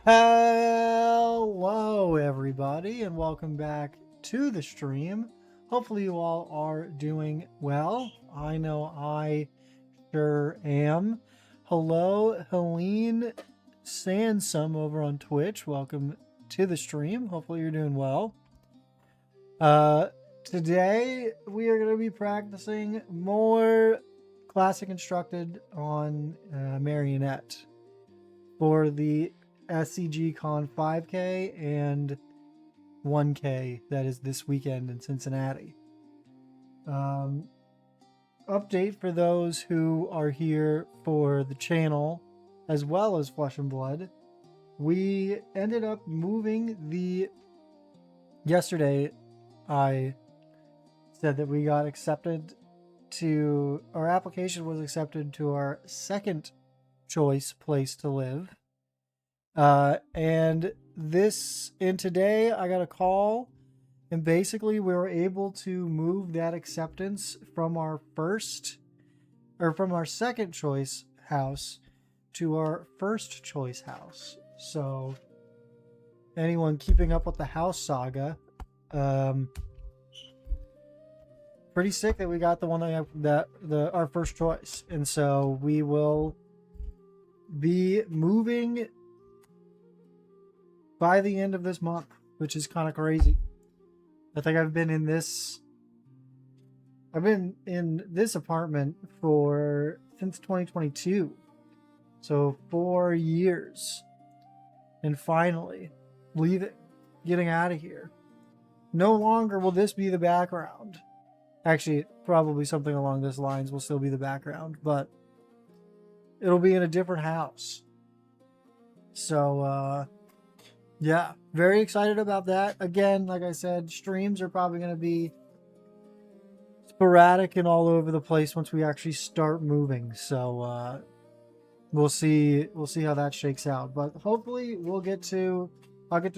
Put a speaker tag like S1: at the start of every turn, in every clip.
S1: Hello, everybody, and welcome back to the stream. Hopefully, you all are doing well. I know I sure am. Hello, Helene Sansom over on Twitch. Welcome to the stream. Hopefully, you're doing well. Today we are going to be practicing more classic constructed on Marionette for the scgcon 5K and 1K that is this weekend in Cincinnati. Update for those who are here for the channel as well as Flesh and Blood. We ended up moving yesterday I said that we got accepted to, our application was accepted to our second choice place to live. And today I got a call, and basically we were able to move that acceptance from our second choice house to our first choice house. So anyone keeping up with the house saga, pretty sick that we got the one our first choice. And so we will be moving by the end of this month, which is kind of crazy. I think I've been in this apartment since 2022. So 4 years. And finally getting out of here. No longer will this be the background. Actually, probably something along those lines will still be the background, but it'll be in a different house. So, yeah, very excited about that. Again, like I said, streams are probably going to be sporadic and all over the place once we actually start moving. So, we'll see how that shakes out. But hopefully I'll get to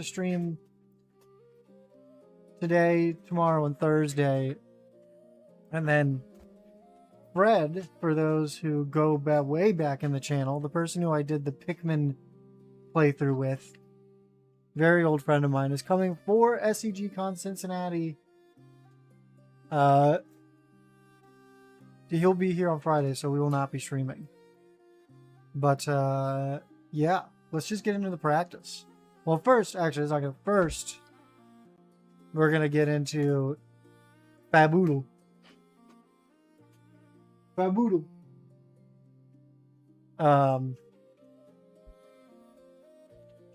S1: stream today, tomorrow, and Thursday. And then Fred, for those who go way back in the channel, the person who I did the Pikmin playthrough with, very old friend of mine, is coming for scgcon Cincinnati. He'll be here on Friday, so we will not be streaming. But yeah, let's just get into the practice. Well, first, actually, we're gonna get into fabloodle.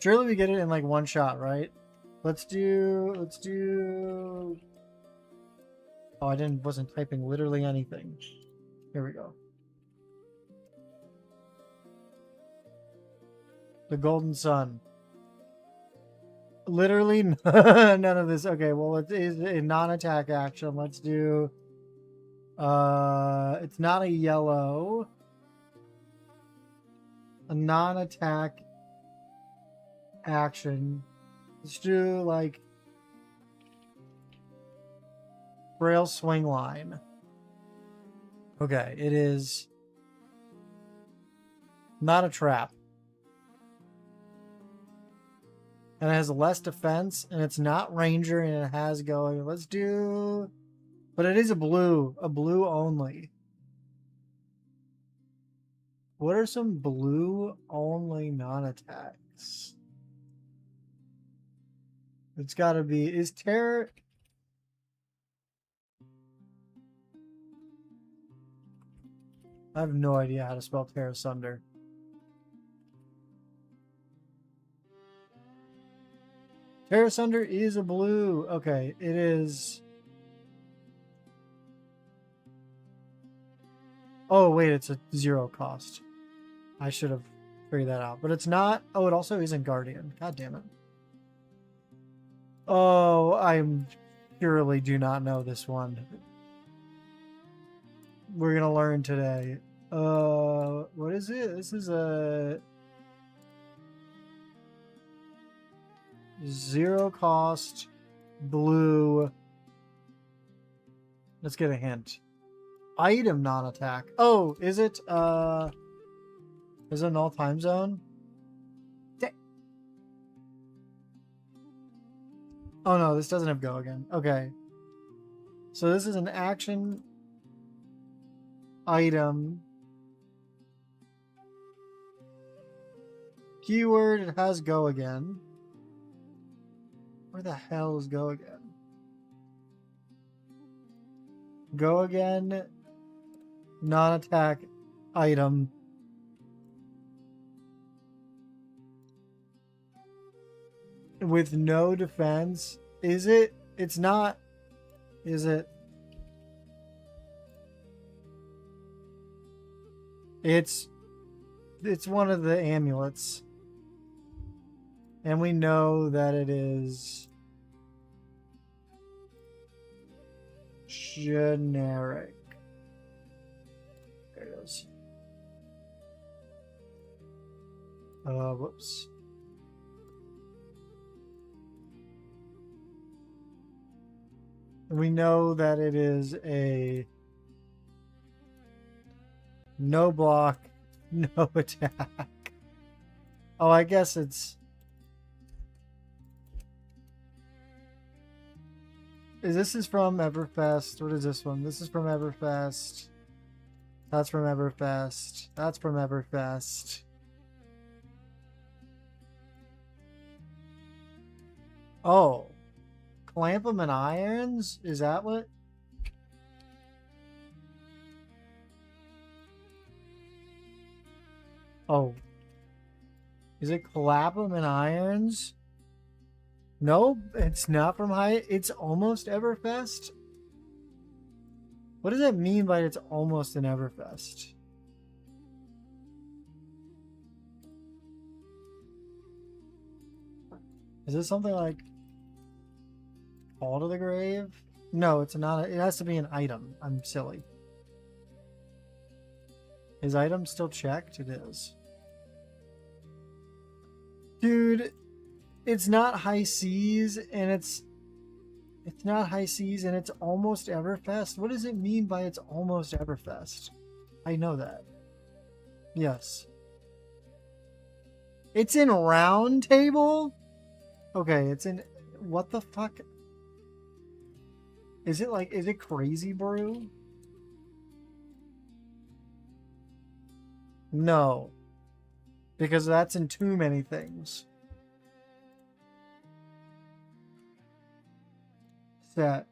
S1: Surely we get it in like one shot, right? Let's do oh, I wasn't typing literally anything. Here we go. The Golden Sun. Literally none of this. Okay, well, it is a non-attack action. Let's do it's not a yellow. A non-attack action. Let's do like Braille Swing Line. Okay, it is not a trap. And it has less defense, and it's not ranger, and it has going. Let's do, but it is a blue only. What are some blue only non-attacks? It's got to be, is Terror? I have no idea how to spell Terror Sunder. Terror Sunder is a blue. Okay, it is. Oh, wait, it's a 0 cost. I should have figured that out. But it's not. Oh, it also isn't Guardian. God damn it. Oh, I surely do not know this one. We're going to learn today. What is it? This is a 0 cost blue. Let's get a hint. Item non-attack. Oh, is it null time zone? Oh no, this doesn't have go again. Okay. So this is an action item. Keyword, it has go again. Where the hell is go again? Go again. Non-attack item. With no defense. Is it? It's not. Is it? It's one of the amulets. And we know that it is generic. There it is. Whoops. We know that it is a no block, no attack. Oh, I guess it's... This is from Everfest. What is this one? This is from Everfest. That's from Everfest. That's from Everfest. Oh. Clamp them in irons? Is that what? Oh. Is it clap them in irons? No, it's not from high. It's almost Everfest. What does that mean by it's almost an Everfest? Is this something like Call to the Grave? No, it's not. It has to be an item. I'm silly. Is item still checked? It is. Dude, it's not high seas and it's not high seas and it's almost Everfest. What does it mean by it's almost Everfest? I know that. Yes. It's in Round Table? Okay, it's in... What the fuck? Is it like... Is it Crazy Brew? No. Because that's in too many things. Set.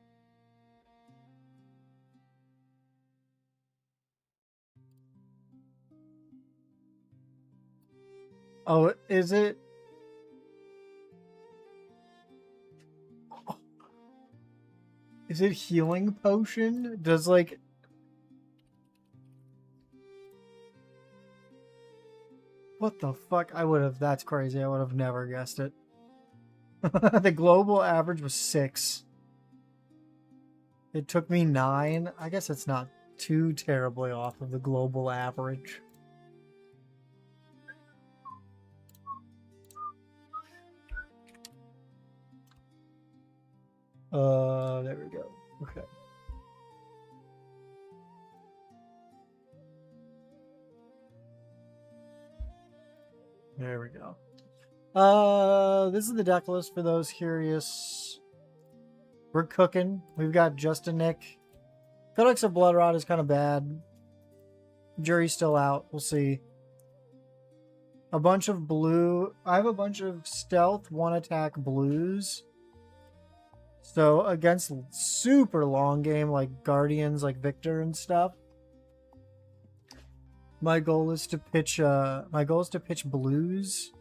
S1: Oh, is it? Is it Healing Potion? Does like... What the fuck? I would have... That's crazy. I would have never guessed it. The global average was 6. It took me 9. I guess it's not too terribly off of the global average. There we go. Okay. There we go. This is the deck list for those curious. We're cooking. We've got Just a Nick. Codex of Bloodrot is kind of bad. Jury's still out. We'll see. A bunch of blue. I have a bunch of stealth, 1-attack blues. So against super long game like Guardians, like Victor and stuff. My goal is to pitch blues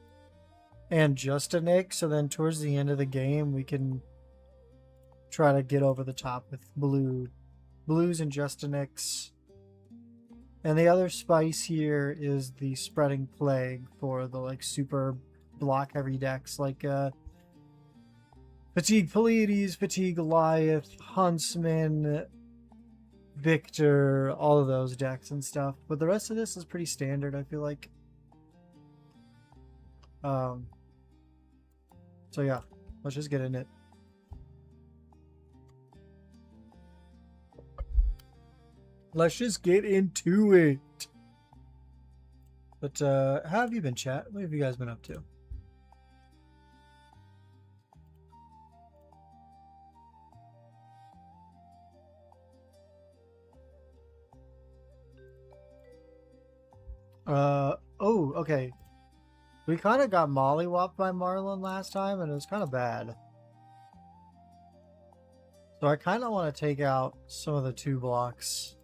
S1: and Just a Nick, so then towards the end of the game we can try to get over the top with blues and Just a Nicks. And the other spice here is the Spreading Plague for the like super block heavy decks like Fatigue Pleiades, Fatigue Goliath, Huntsman, Victor, all of those decks and stuff. But the rest of this is pretty standard, I feel like. So yeah, let's just get in it. Let's just get into it. But how have you been, chat? What have you guys been up to? Oh, okay. We kind of got mollywopped by Marlin last time, and it was kind of bad. So I kind of want to take out some of the 2 blocks.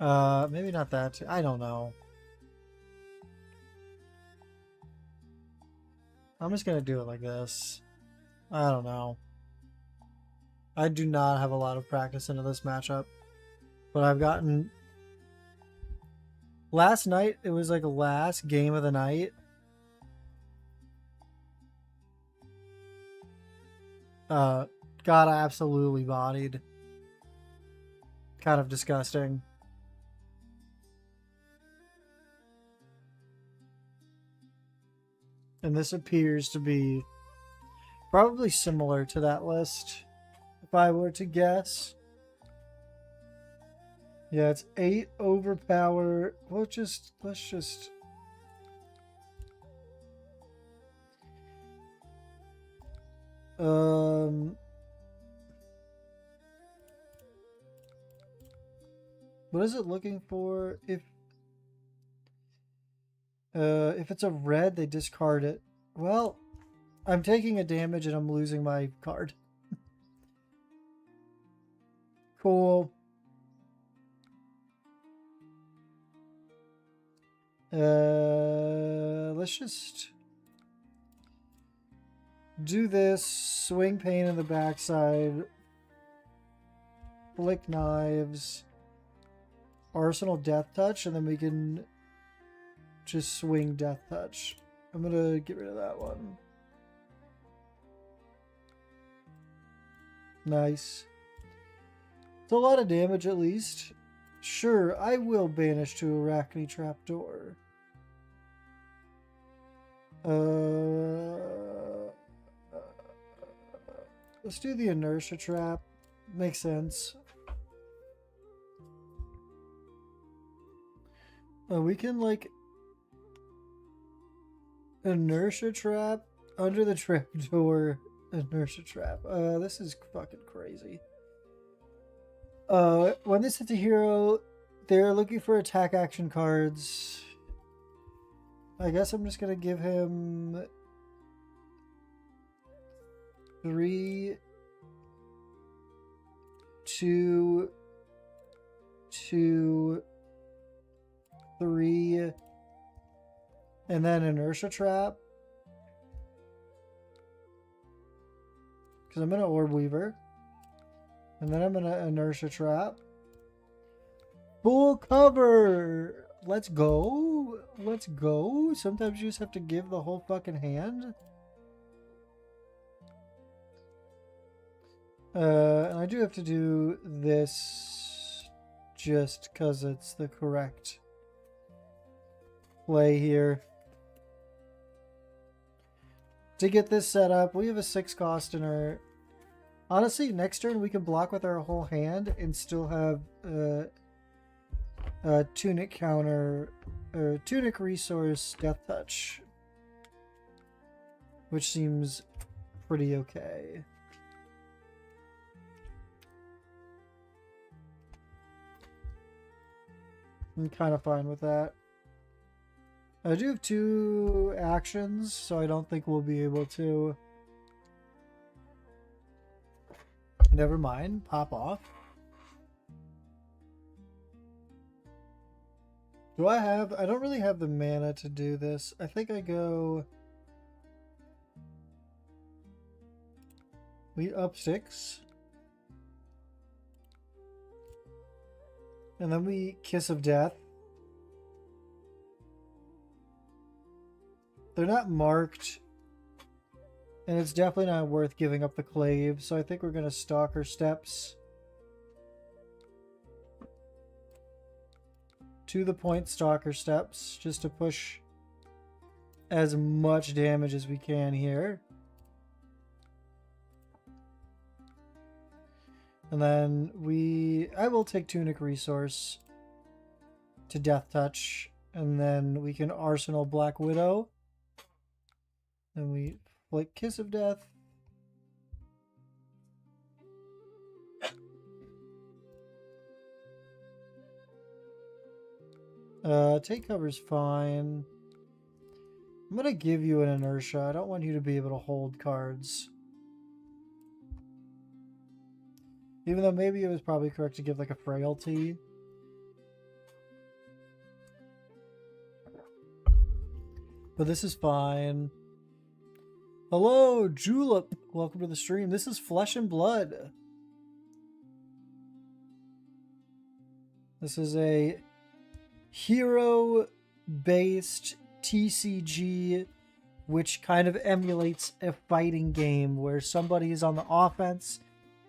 S1: Maybe not that. I don't know. I'm just gonna do it like this. I don't know. I do not have a lot of practice into this matchup, but I've gotten... Last night, it was like the last game of the night. Got absolutely bodied. Kind of disgusting. And this appears to be probably similar to that list, if I were to guess. Yeah, it's 8 overpower. Let's just what is it looking for? If it's a red, they discard it. Well, I'm taking a damage and I'm losing my card. Cool. Let's just do this. Swing pain in the backside. Flick knives. Arsenal death touch, and then we can just swing death touch. I'm gonna get rid of that one. Nice. It's a lot of damage at least. Sure, I will banish to Arachne Trapdoor. Let's do the Inertia Trap. Makes sense. We can, like, Inertia Trap under the Trapdoor. Inertia Trap. This is fucking crazy. When this hits a hero, they're looking for attack action cards. I guess I'm just gonna give him 3, 2, 2, 3, and then Inertia Trap. Because I'm gonna Orb Weaver. And then I'm gonna Inertia Trap. Full cover! Let's go. Let's go. Sometimes you just have to give the whole fucking hand. And I do have to do this just because it's the correct play here. To get this set up, we have a 6 cost in our... Honestly, next turn we can block with our whole hand and still have Tunic counter, or Tunic resource death touch, which seems pretty okay. I'm kind of fine with that. I do have 2 actions, so I don't think we'll be able to. Never mind, pop off. Do I have... I don't really have the mana to do this. I think I go... We up 6. And then we Kiss of Death. They're not marked. And it's definitely not worth giving up the Clave, so I think we're going to Stalker Steps. To the point Stalker Steps, just to push as much damage as we can here. And then I will take Tunic Resource to Death Touch, and then we can Arsenal Black Widow. And we flick Kiss of Death. Take cover's fine. I'm gonna give you an inertia. I don't want you to be able to hold cards. Even though maybe it was probably correct to give like a frailty. But this is fine. Hello, Julep. Welcome to the stream. This is Flesh and Blood. This is a hero-based TCG, which kind of emulates a fighting game where somebody is on the offense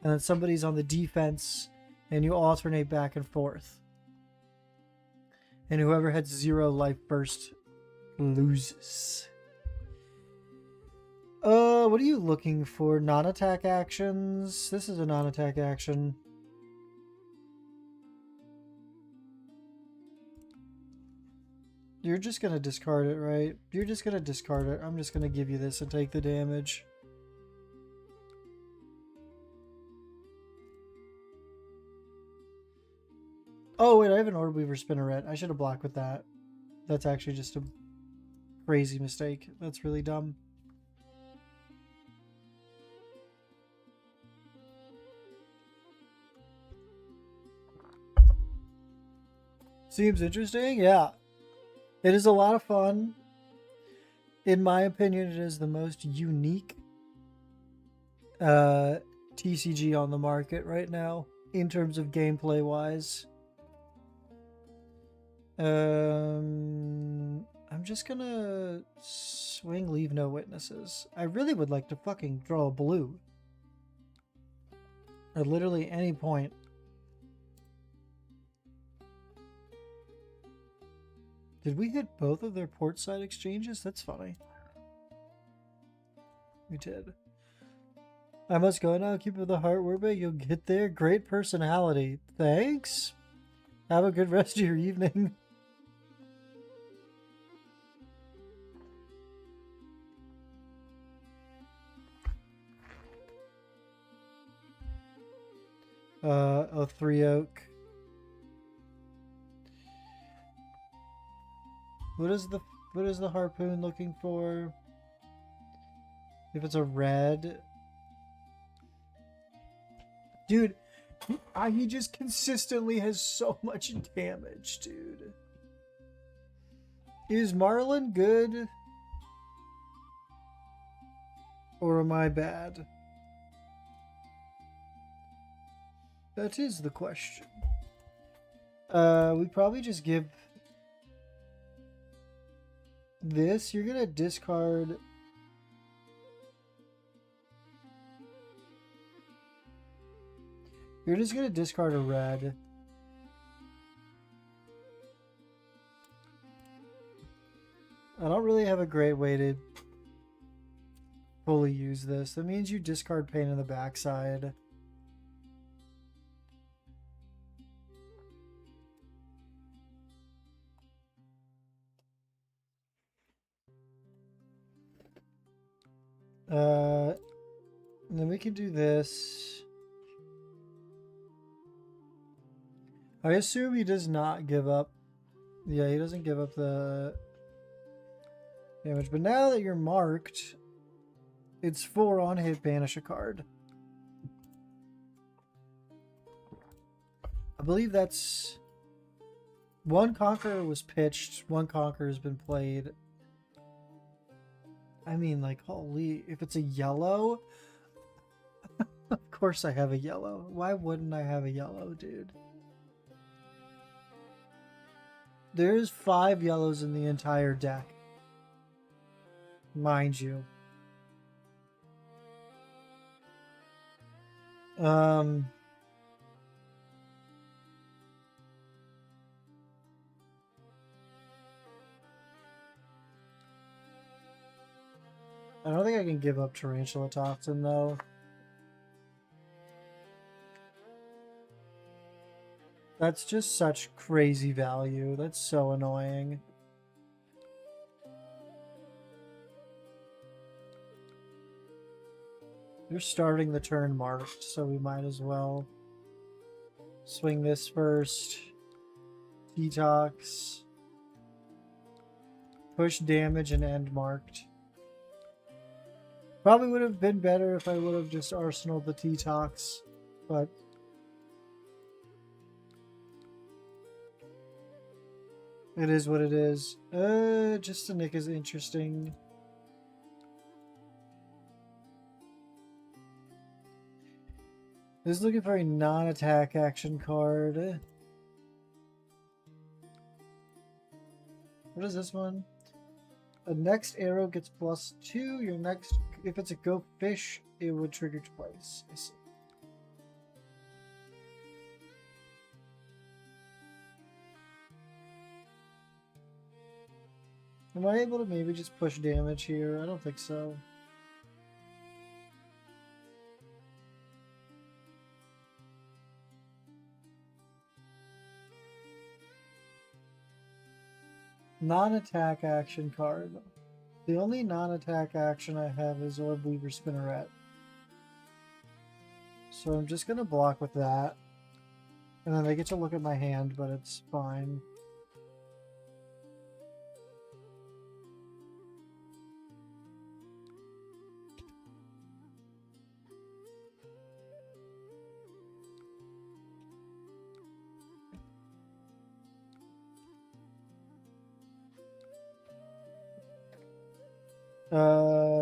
S1: and then somebody's on the defense, and you alternate back and forth. And whoever has 0 life first loses. What are you looking for? Non-attack actions? This is a non-attack action. You're just gonna discard it, right? You're just gonna discard it. I'm just gonna give you this and take the damage. Oh, wait, I have an Orb Weaver Spinneret. I should have blocked with that. That's actually just a crazy mistake. That's really dumb. Seems interesting, yeah. It is a lot of fun. In my opinion, it is the most unique TCG on the market right now in terms of gameplay wise. I'm just gonna swing Leave No Witnesses. I really would like to fucking draw a blue at literally any point. Did we hit both of their port side exchanges? That's funny. We did. I must go now. Keep up the hard work, but you'll get there. Great personality. Thanks. Have a good rest of your evening. A 3 oak. What is the harpoon looking for? If it's a red. Dude, he just consistently has so much damage, dude. Is Marlin good? Or am I bad? That is the question. We probably just give this. You're gonna discard. You're just gonna discard a red. I don't really have a great way to fully use this. That means you discard pain in the backside. And then we can do this. I assume he does not give up. Yeah, he doesn't give up the damage. But now that you're marked, it's 4 on hit, banish a card. I believe that's... One Conqueror was pitched. One Conqueror has been played. I mean, like, holy... If it's a yellow... Of course I have a yellow. Why wouldn't I have a yellow, dude? There's 5 yellows in the entire deck. Mind you. I don't think I can give up Tarantula Toxin, though. That's just such crazy value. That's so annoying. You're starting the turn marked, so we might as well swing this first. Detox. Push damage and end marked. Probably would have been better if I would have just arsenaled the T-Tox, but it is what it is. Just a Nick is interesting. This is looking for a non-attack action card. What is this one? A next arrow gets +2. Your next, if it's a go fish, it would trigger twice. I see. Am I able to maybe just push damage here? I don't think so. Non-attack action card. The only non-attack action I have is Orb Weaver Spinneret. So I'm just going to block with that. And then I get to look at my hand, but it's fine.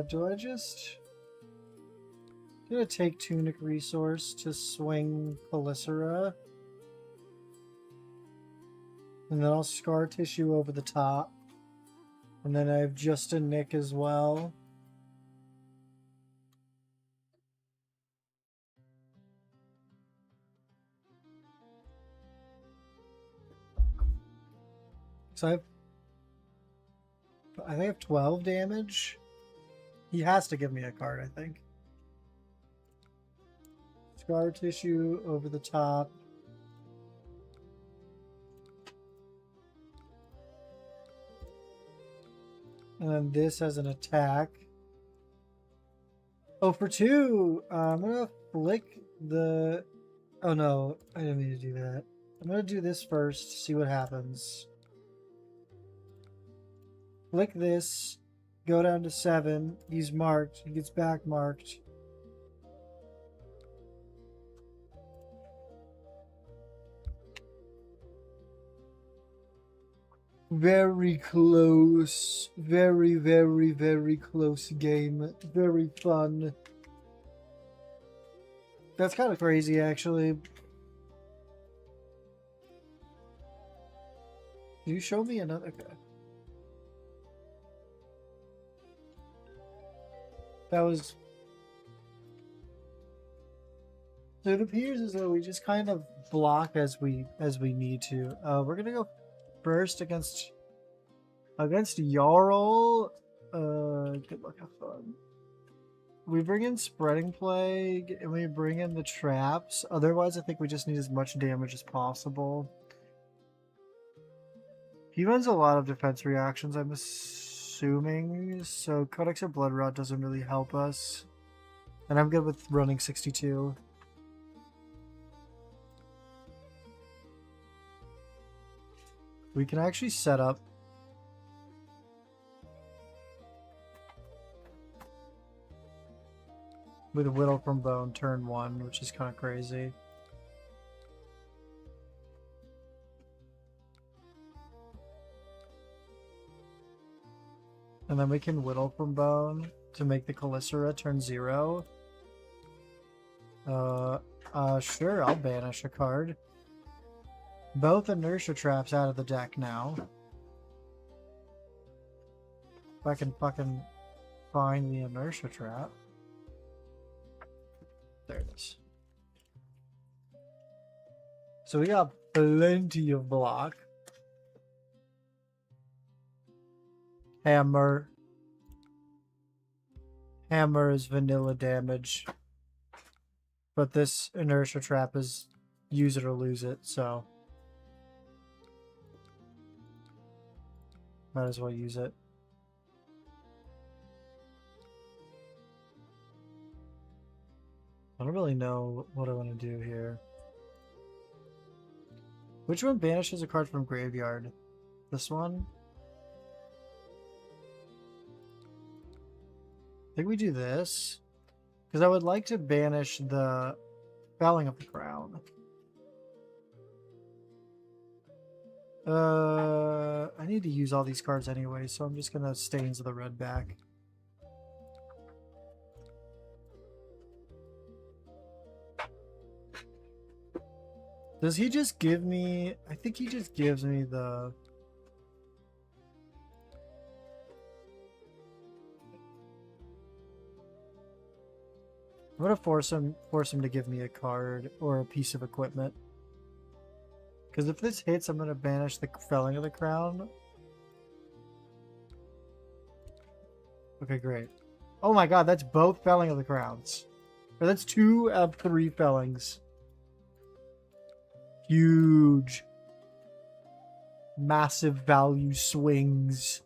S1: Do I just... I'm gonna take Tunic Resource to swing Talishar. And then I'll Scar Tissue over the top. And then I have just a Nick as well. So I think I have 12 damage. He has to give me a card, I think. Scar Tissue over the top. And then this as an attack. Oh, for 2! I'm gonna flick the... Oh no, I didn't mean to do that. I'm gonna do this first, see what happens. Flick this, go down to 7. He's marked. He gets back marked. Very close. Very, very, very close game. Very fun. That's kind of crazy, actually. Can you show me another guy? That was... So it appears as though we just kind of block as we need to. We're gonna go first against Jarl. Good luck, have fun. We bring in Spreading Plague and we bring in the traps. Otherwise, I think we just need as much damage as possible. He runs a lot of defense reactions, I'm assuming, so Codex or Blood Rot doesn't really help us. And I'm good with running 62. We can actually set up with Whittle from Bone turn 1, which is kind of crazy. And then we can Whittle from Bone to make the Talishar turn 0. Sure, I'll banish a card. Both inertia traps out of the deck now. If I can fucking find the inertia trap. There it is. So we got plenty of block. Hammer. Hammer is vanilla damage. But this inertia trap is use it or lose it, so might as well use it. I don't really know what I want to do here. Which one banishes a card from graveyard? This one? think we do this. Because I would like to banish the felling of the crown. I need to use all these cards anyway, so I'm just gonna Stains of the Red back. Does he just give me... I think he just gives me the... I'm gonna force him to give me a card or a piece of equipment. Because if this hits, I'm gonna banish the Felling of the Crown. Okay, great. Oh my god, that's both Felling of the Crowns. Or that's 2 of 3 Fellings. Huge. Massive value swings.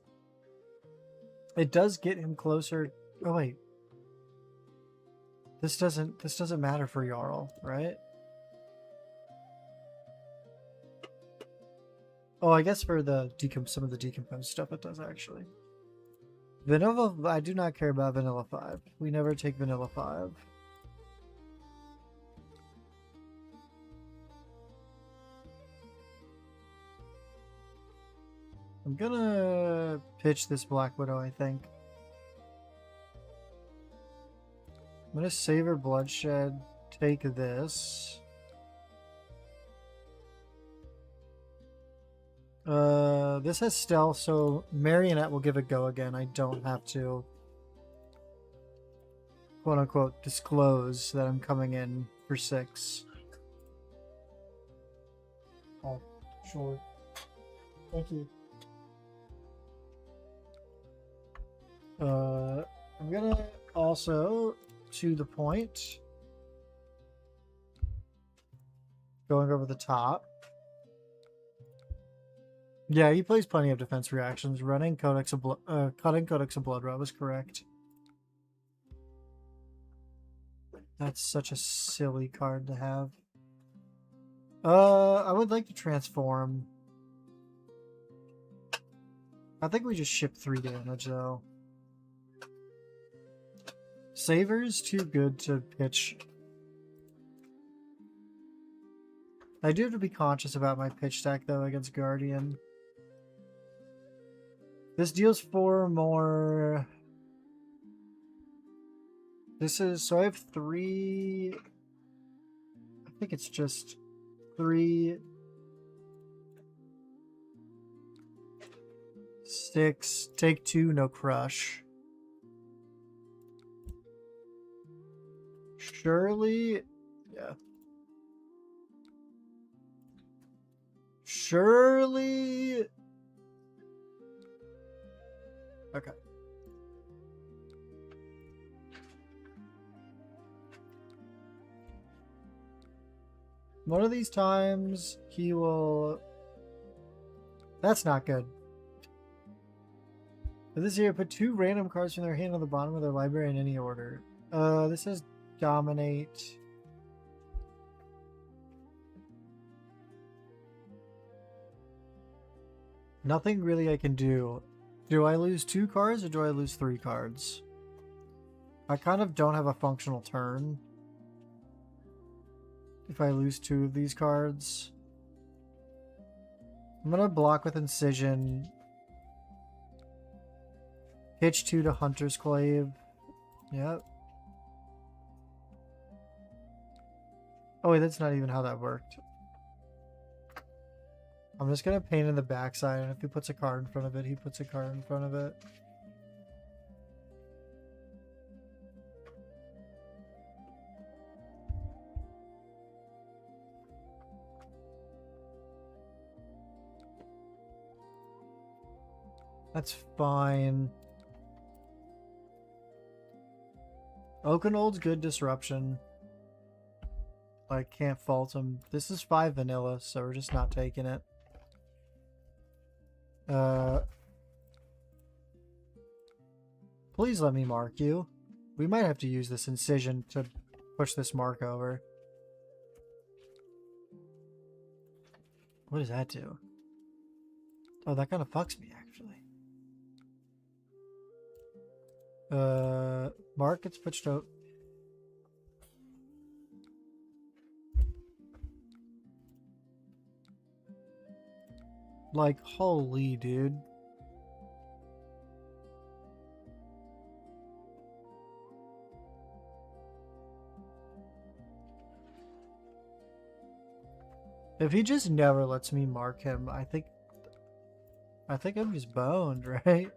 S1: It does get him closer. Oh wait. This doesn't matter for Jarl, right? Oh, I guess for the some of the decomposed stuff it does actually. Vanilla, I do not care about Vanilla 5. We never take Vanilla 5. I'm gonna pitch this Black Widow, I think. I'm gonna Savor Bloodshed, take this. This has stealth, so Marionette will give a go again. I don't have to, quote-unquote, disclose that I'm coming in for 6. Oh, sure. Thank you. I'm gonna also, to the point, going over the top. Yeah, he plays plenty of defense reactions. Running Codex of cutting Codex of Blood was correct. That's such a silly card to have. I would like to transform. I think we just ship 3 damage though. Savor's too good to pitch. I do have to be conscious about my pitch stack though against Guardian. This deals 4 more. This is, so I have 3. I think it's just 3, 6, take 2, no crush. Surely, yeah. Surely. Okay. One of these times he will... That's not good. For this year, put 2 random cards from their hand on the bottom of their library in any order. This is Dominate. Nothing really I can do. Do I lose 2 cards or do I lose 3 cards? I kind of don't have a functional turn. If I lose 2 of these cards. I'm gonna block with Incision. Pitch 2 to Hunter's Clave. Yep. Oh wait, that's not even how that worked. I'm just gonna paint in the backside, and if he puts a card in front of it, he puts a card in front of it. That's fine. Oakenold's good disruption. I can't fault him. This is 5 vanilla, so we're just not taking it. Please let me mark you. We might have to use this Incision to push this mark over. What does that do? Oh, that kind of fucks me, actually. Mark gets pitched out. Like, holy dude. If he just never lets me mark him, I think I'm just boned, right?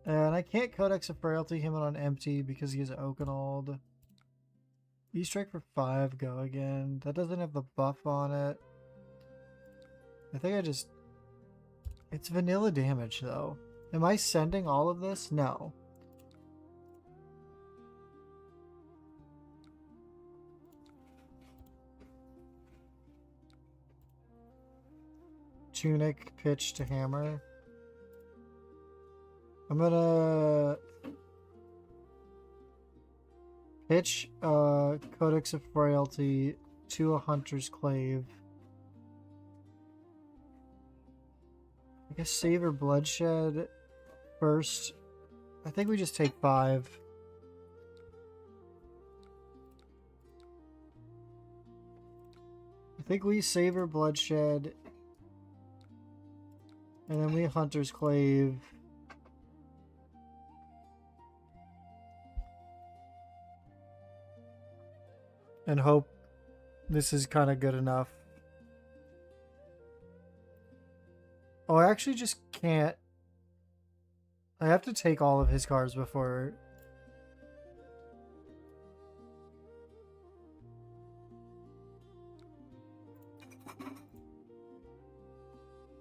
S1: And I can't Codex of Frailty him on empty because he has Oakenald. E-Strike for 5, go again. That doesn't have the buff on it. I think I just... It's vanilla damage, though. Am I sending all of this? No. Tunic, pitch to hammer. I'm gonna pitch Codex of Frailty to a Hunter's Clave. I guess Savor Bloodshed first. I think we just take 5. I think we Savor Bloodshed. And then we Hunter's Clave. And hope this is kind of good enough. Oh, I actually just can't. I have to take all of his cards before.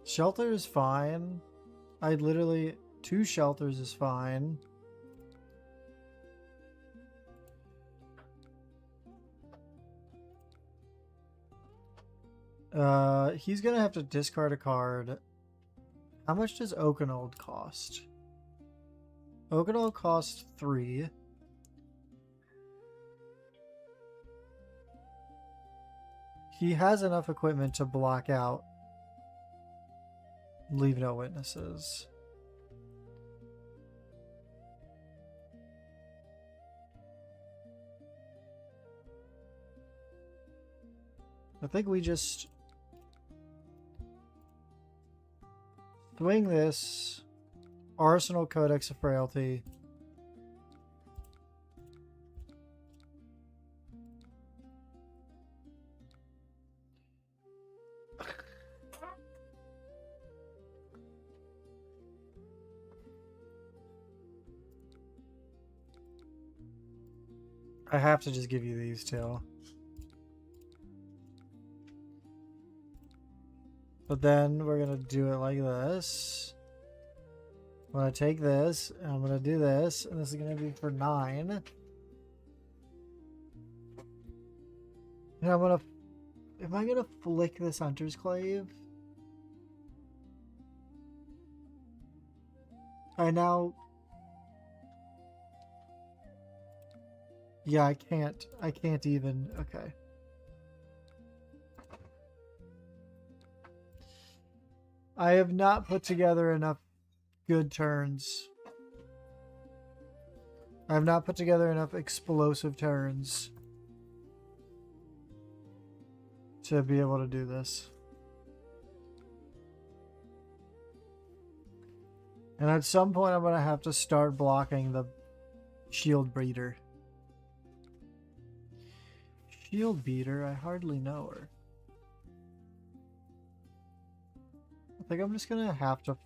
S1: Shelter is fine. I literally... 2 shelters is fine. He's gonna have to discard a card. How much does Oakenald cost? Oakenald costs 3. He has enough equipment to block out Leave No Witnesses. I think we just swing this Arsenal Codex of Frailty. I have to just give you these two. But then we're going to do it like this. I'm going to take this, and I'm going to do this, and this is going to be for 9. And I'm going to... Am I going to flick this Hunter's Clave? I now... Yeah, I can't. I can't even... Okay. I have not put together enough good turns. I have not put together enough explosive turns to be able to do this. And at some point I'm going to have to start blocking the Shield Breeder. Shield Beater? I hardly know her. I think I'm just gonna have to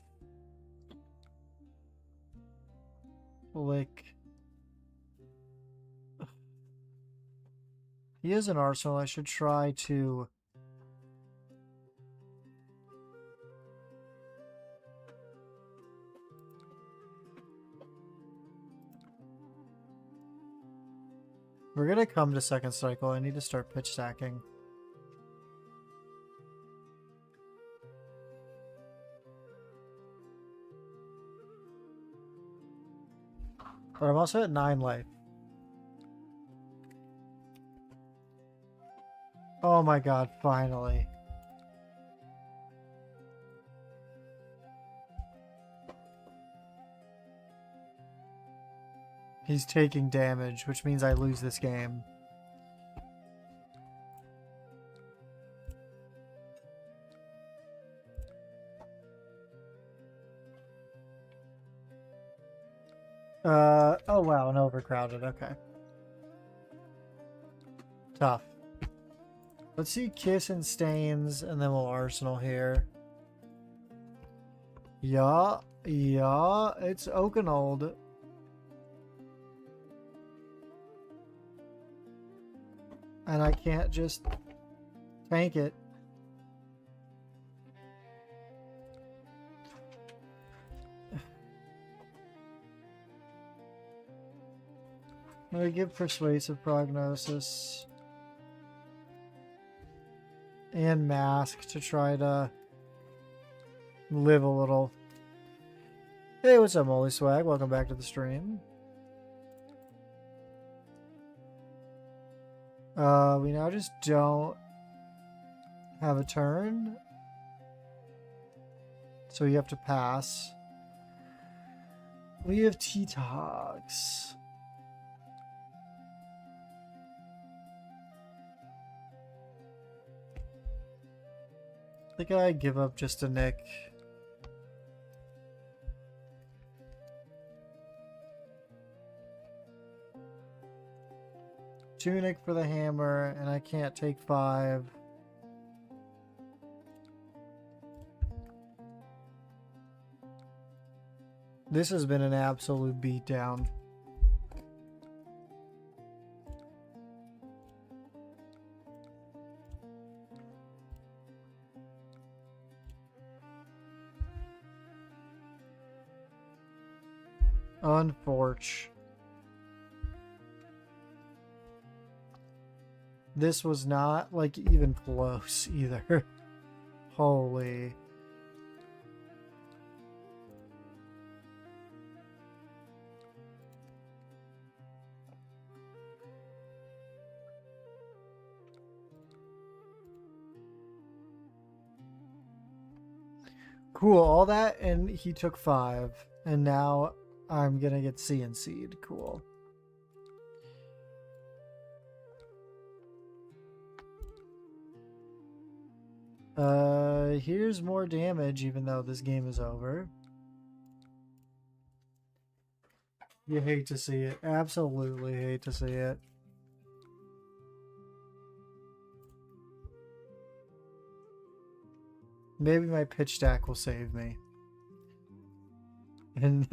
S1: flick. He is an Arsenal. I should try to... We're gonna come to second cycle. I need to start pitch stacking. But I'm also at 9 life. Oh my god, finally. He's taking damage, which means I lose this game. Oh wow, an overcrowded, okay. Tough. Let's see Kiss and Stains, and then we'll Arsenal here. Yeah, it's Oakenold. And I can't just tank it. I'm gonna give Persuasive Prognosis and Mask to try to live a little. Hey, what's up, Molly Swag? Welcome back to the stream. We now just don't have a turn. So you have to pass. We have T-Togs. I think I give up just a Nick. Tunic for the hammer, and I can't take 5. This has been an absolute beatdown. Unfortunate. This was not, like, even close, either. Holy. Cool, all that, and he took 5. And now I'm gonna get CNC'd. Cool. Here's more damage, even though this game is over. You hate to see it. Absolutely hate to see it. Maybe my pitch stack will save me. And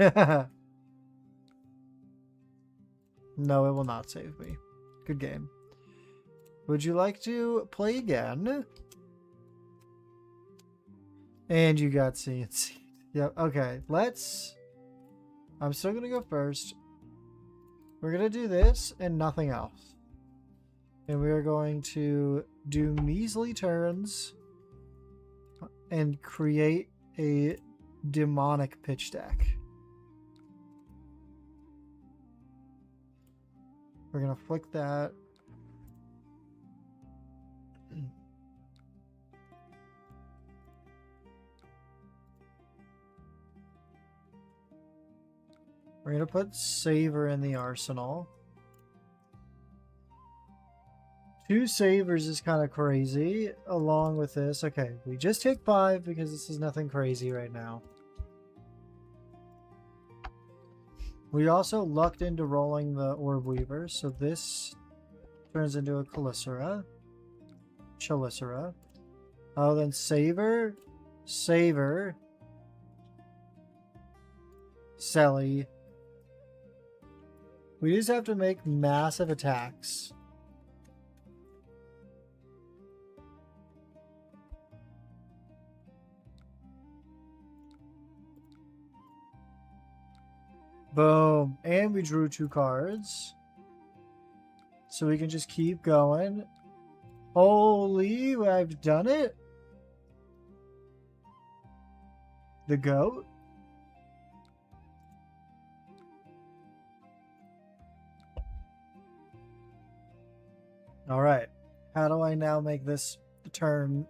S1: no, it will not save me. Good game. Would you like to play again? And you got CNC. Yep, okay. Let's... I'm still going to go first. We're going to do this and nothing else. And we are going to do measly turns and create a demonic pitch deck. We're going to flick that. We're going to put Saver in the arsenal. 2 Savers is kind of crazy along with this. Okay, we just take 5 because this is nothing crazy right now. We also lucked into rolling the Orb Weaver, so this turns into a Chelicera. Oh, then Saver, Selly. We just have to make massive attacks. Boom. And we drew 2 cards. So we can just keep going. Holy, I've done it. The goat. All right. How do I now make this turn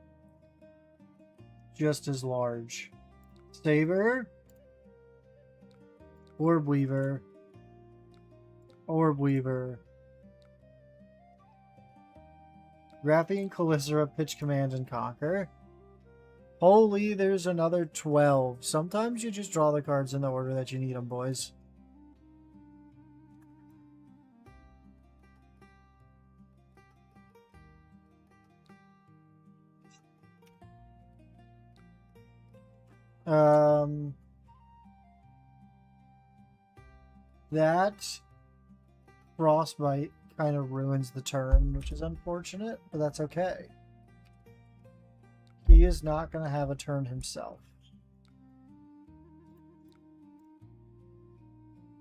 S1: just as large? Saver. Orb Weaver. Orb Weaver. Graphene Calicera, Pitch Command, and Conquer. Holy, there's another 12. Sometimes you just draw the cards in the order that you need them, boys. That Frostbite kind of ruins the turn, which is unfortunate, but that's okay. He is not going to have a turn himself.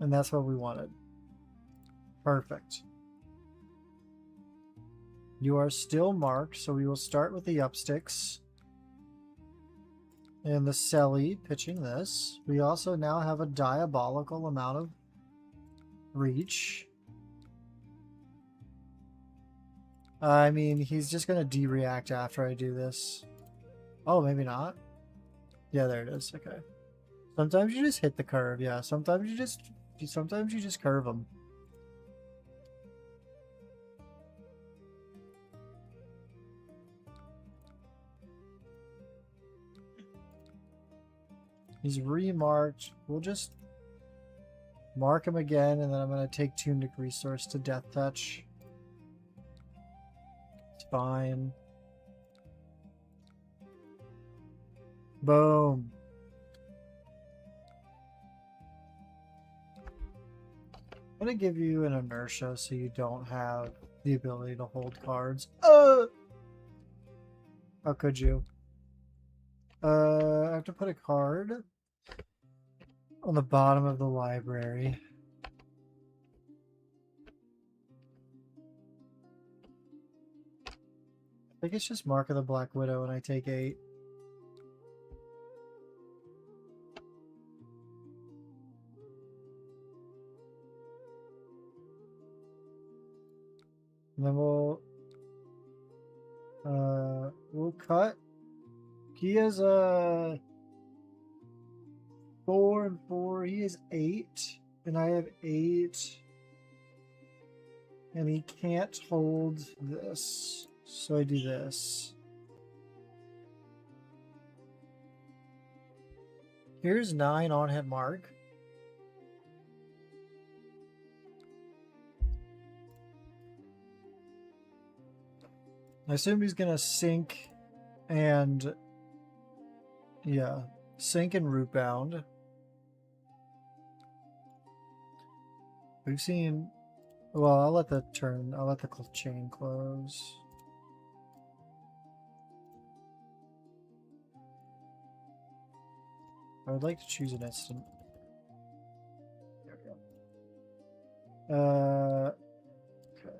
S1: And that's what we wanted. Perfect. You are still marked, so we will start with the upsticks. And the Selly pitching this. We also now have a diabolical amount of reach. I mean, he's just going to de-react after I do this. Oh, maybe not. Yeah, there it is. Okay. Sometimes you just hit the curve. Yeah, sometimes you just curve them. He's remarked. We'll just mark him again, and then I'm going to take Tunic Resource to Death Touch. It's fine. Boom. I'm going to give you an inertia so you don't have the ability to hold cards. How could you? I have to put a card on the bottom of the library. I think it's just Mark of the Black Widow and I take 8. And then we'll cut. He has a 4 and 4. He has 8, and I have 8. And he can't hold this, so I do this. Here's 9 on hit mark. I assume he's gonna sink and sink and root bound. We've seen, well, I'll let the chain close. I would like to choose an instant. There we go. Okay.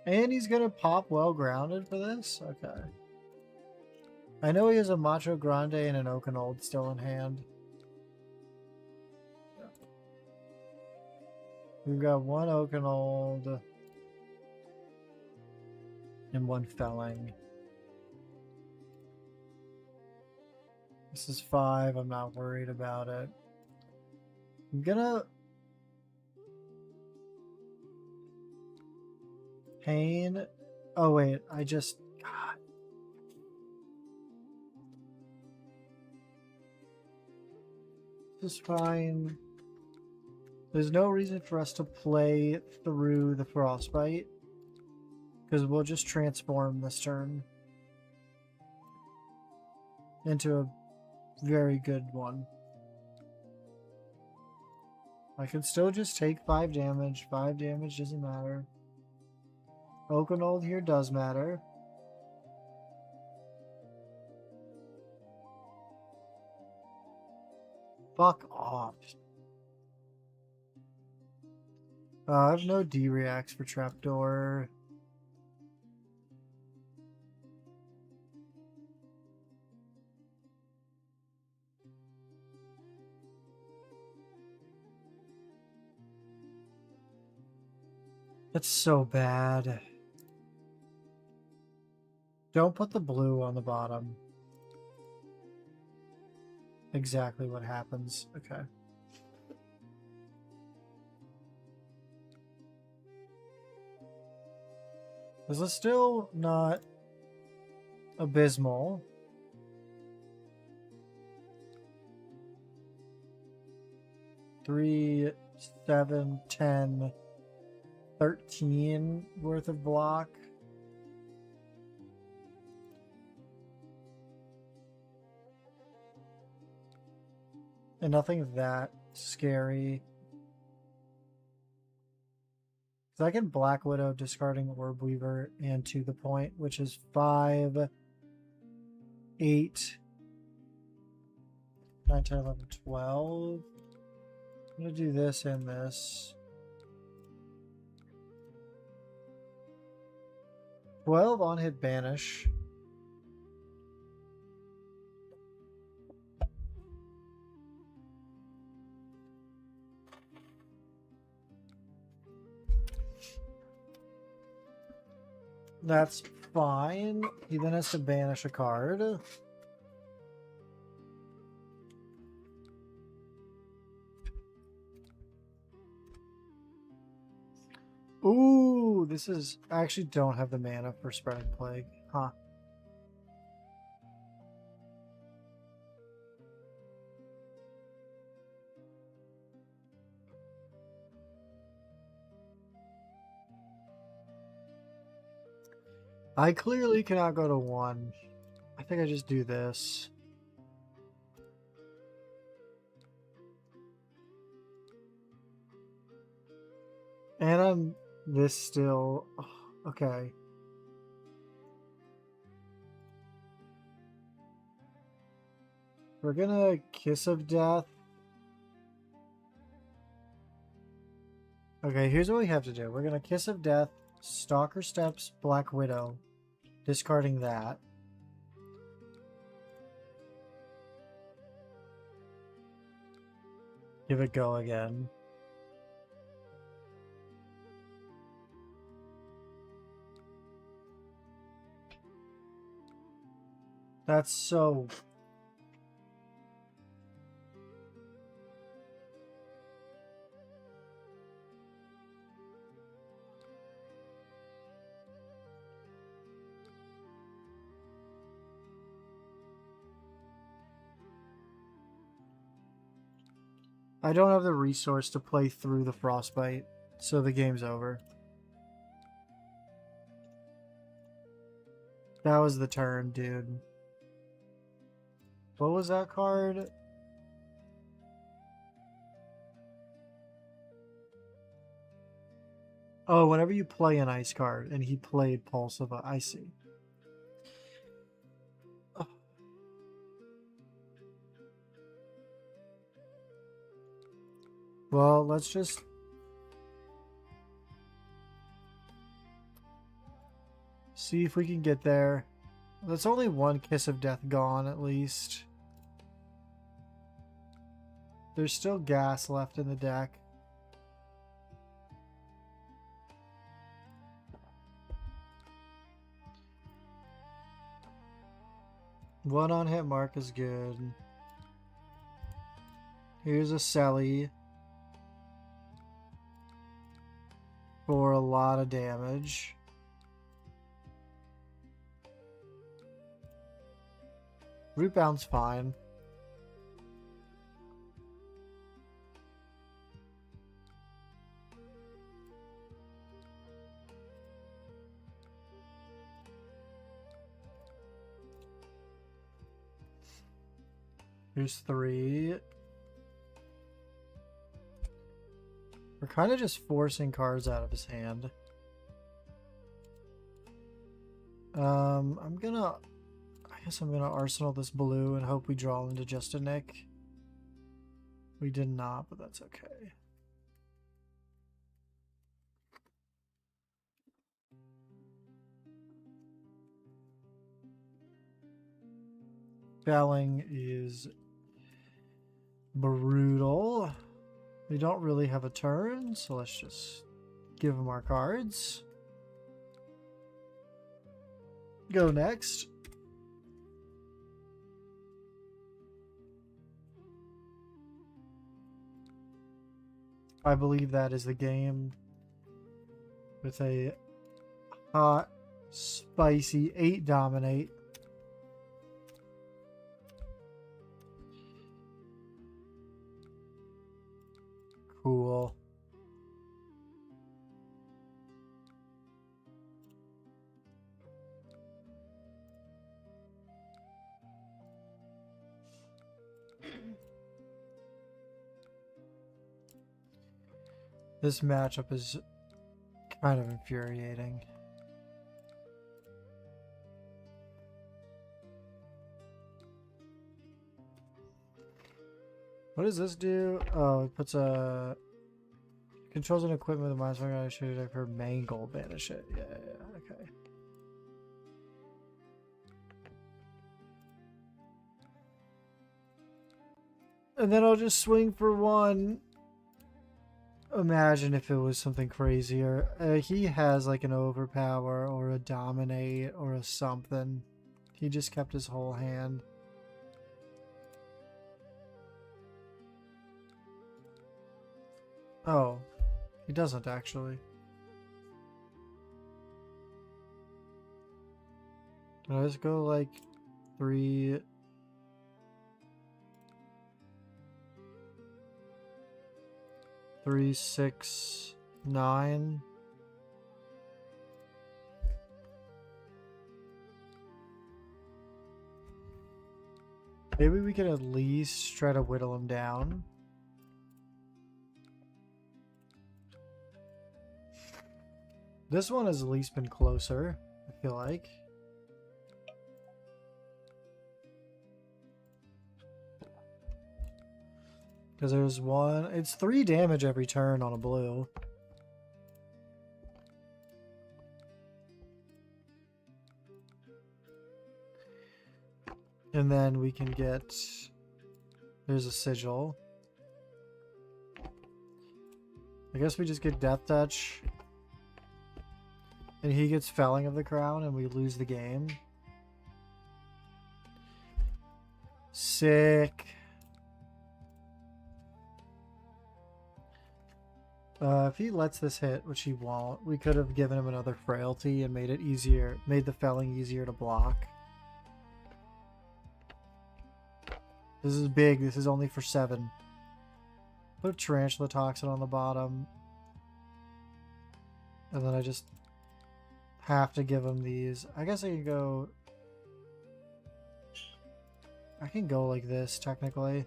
S1: And he's gonna pop Well Grounded for this? Okay. I know he has a Macho Grande and an Okanold still in hand. Yeah. We've got one Okanold and one Felling. This is 5. I'm not worried about it. I'm gonna Pain. Oh wait, God. This is fine. There's no reason for us to play through the Frostbite, because we'll just transform this turn into a very good one. I can still just take 5 damage. 5 damage doesn't matter. Okanold here does matter. Fuck off. I have no D-reacts for Trapdoor. That's so bad. Don't put the blue on the bottom. Exactly what happens. Okay. This is still not abysmal. Three, 7, 10, 13 worth of block. And nothing that scary. Second Black Widow, discarding Orb Weaver and To the Point, which is 5, 8, 9, 10, 11, 12. I'm going to do this and this. 12 on hit banish. That's fine. He then has to banish a card. Ooh, this is... I actually don't have the mana for Spreading Plague. Huh. I clearly cannot go to 1. I think I just do this. And I'm this still. Oh, okay. We're gonna Kiss of Death. Okay, here's what we have to do. We're gonna Kiss of Death, Stalker Steps, Black Widow, discarding that. Give it go again. That's so... I don't have the resource to play through the Frostbite, so the game's over. That was the turn, dude. What was that card? Oh, whenever you play an ice card, and he played Pulse of I see. Oh. Well, let's just... see if we can get there. That's only one Kiss of Death gone, at least. There's still gas left in the deck. One on hit mark is good. Here's a Selly for a lot of damage. Root Bound's fine. Here's 3. We're kind of just forcing cards out of his hand. I guess I'm gonna Arsenal this blue and hope we draw into just a Nick. We did not, but that's okay. Felling is brutal. We don't really have a turn, so let's just give him our cards. Go next. I believe that is the game with a Hot, spicy, 8 dominate. Cool. This matchup is kind of infuriating. What does this do? Oh, it puts a... Controls an equipment with a minus 1 should I for mangle banish it. Yeah, okay. And then I'll just swing for 1. Imagine if it was something crazier. He has like an overpower or a dominate or a something. He just kept his whole hand. Oh, he doesn't actually. Let's go like 3. 3, 6, 9. Maybe we could at least try to whittle him down. This one has at least been closer, I feel like. Because there's 1... It's 3 damage every turn on a blue. And then we can get... There's a sigil. I guess we just get Death Touch. And he gets Felling of the Crown and we lose the game. Sick. If he lets this hit, which he won't, we could have given him another frailty and made it easier, made the felling easier to block. This is big. This is only for 7. Put a tarantula toxin on the bottom. And then I just have to give him these. I guess I can go... I can go like this, technically.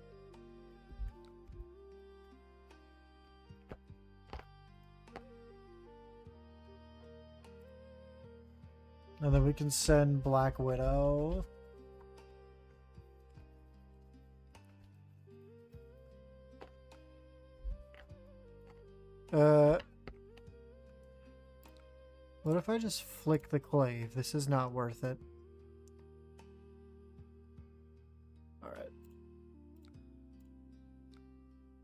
S1: And then we can send Black Widow. What if I just flick the clave? This is not worth it. Alright.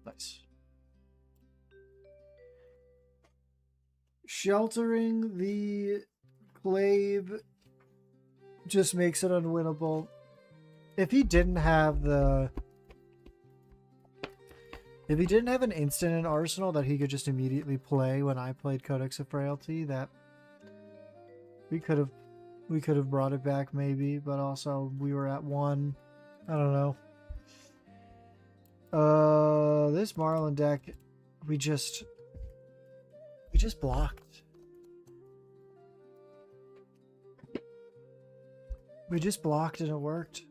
S1: Nice. Sheltering the glaive just makes it unwinnable. If he didn't have the... If he didn't have an instant in Arsenal that he could just immediately play when I played Codex of Frailty, that we could have brought it back maybe, but also we were at 1. I don't know. This Marlin deck, we just blocked. We just blocked and it worked.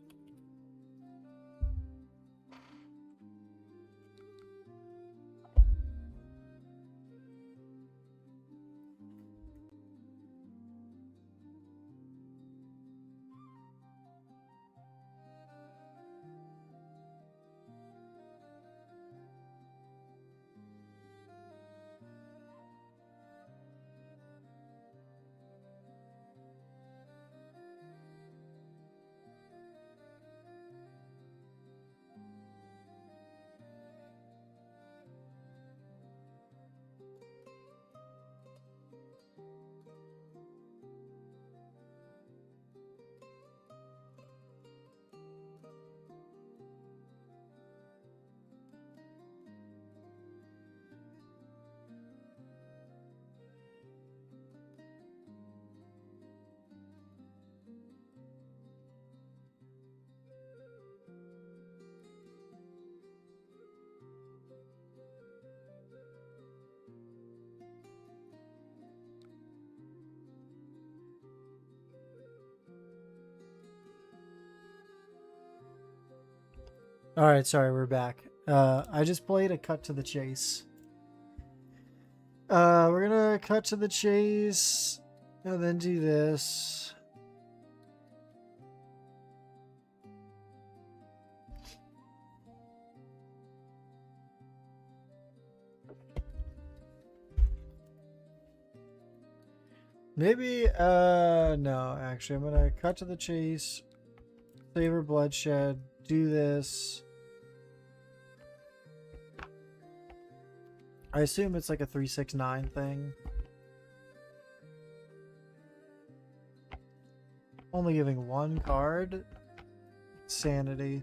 S1: All right, sorry, we're back. I just played a cut to the chase. We're gonna cut to the chase and then do this. Maybe, no, actually, I'm gonna cut to the chase, savor bloodshed, do this. I assume it's like a 369 thing. Only giving one card. Sanity.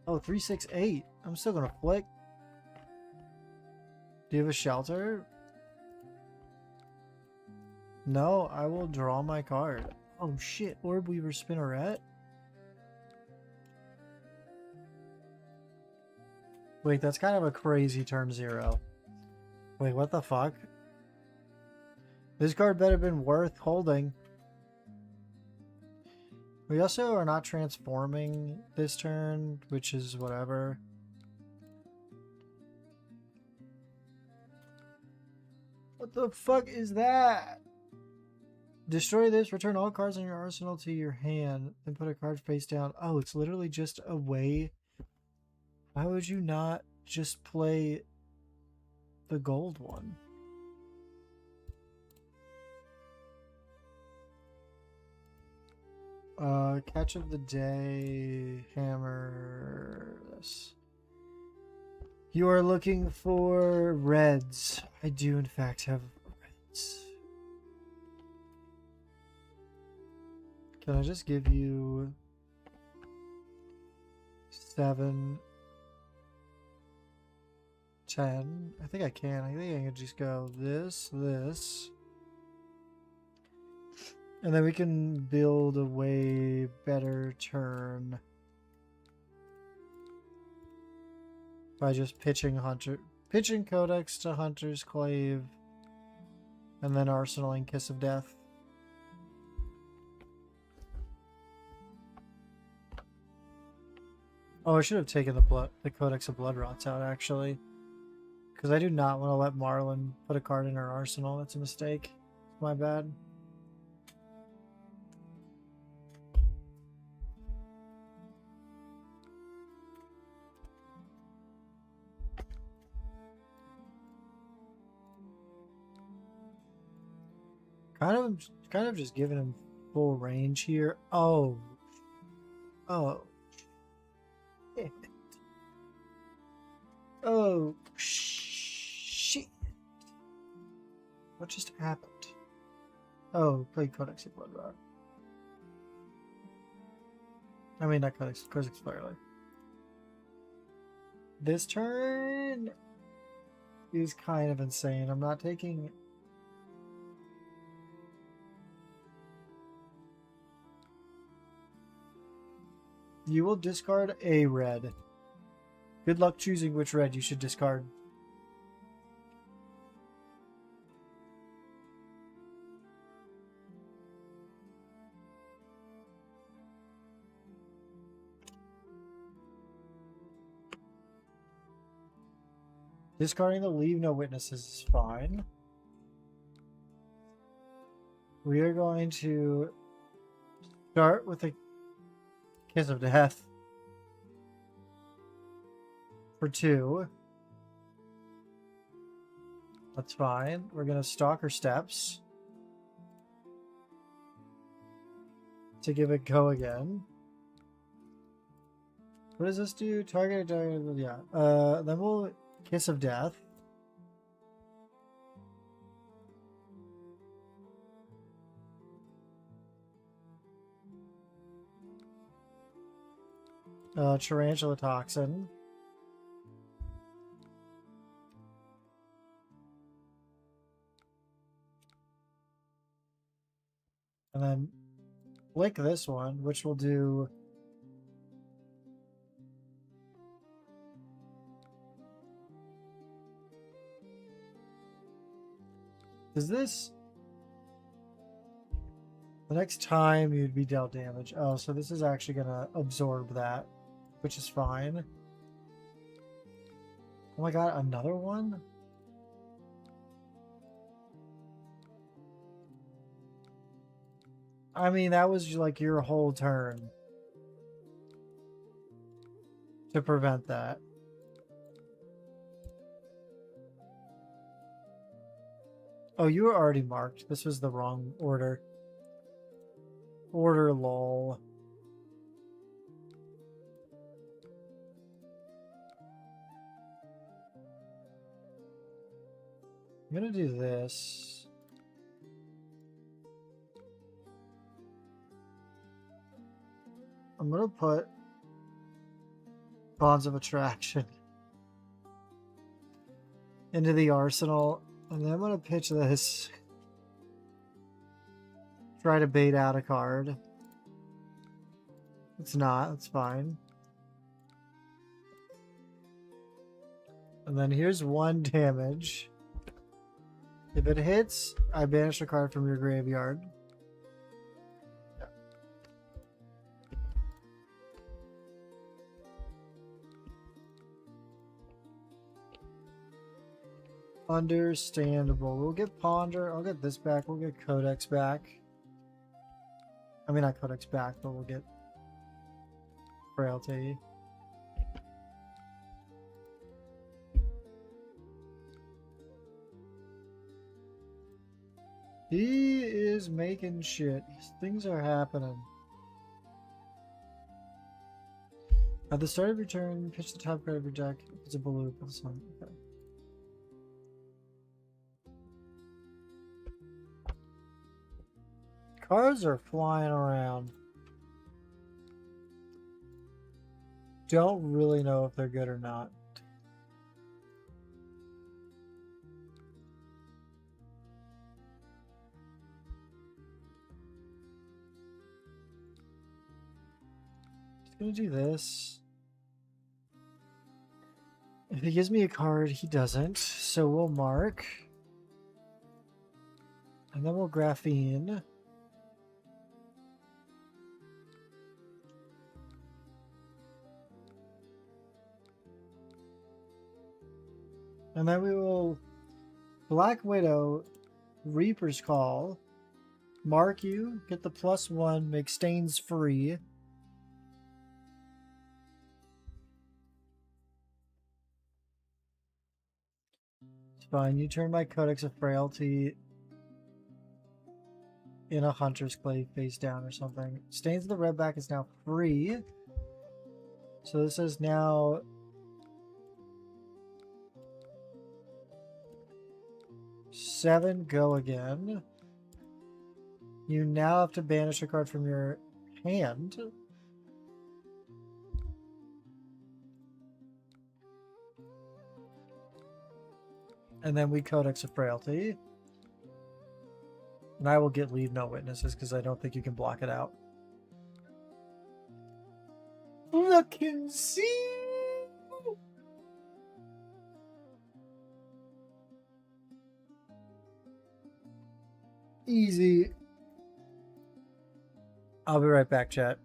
S1: Oh, 368. I'm still gonna flick. Do you have a shelter? No, I will draw my card. Oh shit, Orb Weaver Spinneret? Wait, that's kind of a crazy turn 0. Wait, what the fuck? This card better have been worth holding. We also are not transforming this turn, which is whatever. What the fuck is that? Destroy this, return all cards in your arsenal to your hand, then put a card face down. Oh, it's literally just a way. Why would you not just play the gold one? Catch of the day, hammer, this. You are looking for reds. I do in fact have reds. Can I just give you 7, 10? I think I can. I think I can just go this, this. And then we can build a way better turn by just pitching Codex to Hunter's Clave, and then arsenaling Kiss of Death. Oh, I should have taken the Codex of Blood Rots out, actually. Because I do not want to let Marlin put a card in her arsenal. That's a mistake. My bad. Kind of just giving him full range here. Oh. Oh. Shit. Oh. Shit. What just happened? Oh, play Codex of Blood Rot. I mean, not Codex Firelight. This turn is kind of insane. I'm not taking... You will discard a red. Good luck choosing which red you should discard. Discarding the Leave No Witnesses is fine. We are going to start with a Kiss of Death for 2. That's fine. We're going to Stalker Steps to give it go again. What does this do? Target, yeah. Then we'll Kiss of Death. Tarantula Toxin. And then flick this one, which will do... Does this... The next time you'd be dealt damage. Oh, so this is actually going to absorb that, which is fine. Oh my god, another one? I mean, that was like your whole turn to prevent that. Oh, you were already marked. This was the wrong order. Order lol. I'm gonna do this. I'm gonna put Bonds of Attraction into the arsenal, and then I'm gonna pitch this. Try to bait out a card. It's not, it's fine. And then here's 1 damage. If it hits, I banish a card from your graveyard. Understandable. We'll get Ponder. I'll get this back. We'll get Codex back. I mean, not Codex back, but we'll get Frailty. He is making shit. Things are happening. At the start of your turn, pitch the top card of your deck. If it's a blue, put this on. Okay. Cards are flying around. Don't really know if they're good or not. Just gonna do this. If he gives me a card, he doesn't. So we'll mark. And then we'll graphene. And then we will Black Widow, Reaper's Call, mark you, get the +1, make stains free. It's fine. You turn my Codex of Frailty in a Hunter's Clay face down or something. Stains of the Redback is now free. So this is now... Seven, go again. You now have to banish a card from your hand. And then we Codex of Frailty. And I will get Leave No Witnesses because I don't think you can block it out. Look and see! Easy. I'll be right back, chat.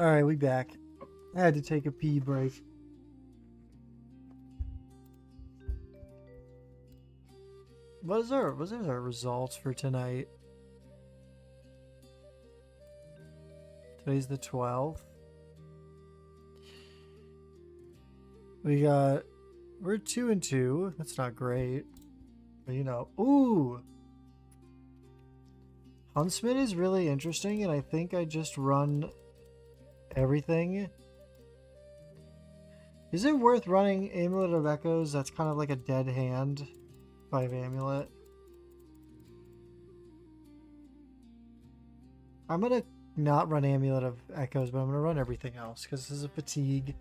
S1: Alright, we back. I had to take a pee break. What is our results for tonight? Today's the 12th. We're 2-2. That's not great. But you know, ooh! Huntsman is really interesting, and I think I just run everything. Is it worth running Amulet of Echoes? That's kind of like a dead hand. 5 Amulet. I'm gonna not run Amulet of Echoes, but I'm gonna run everything else because this is a fatigue.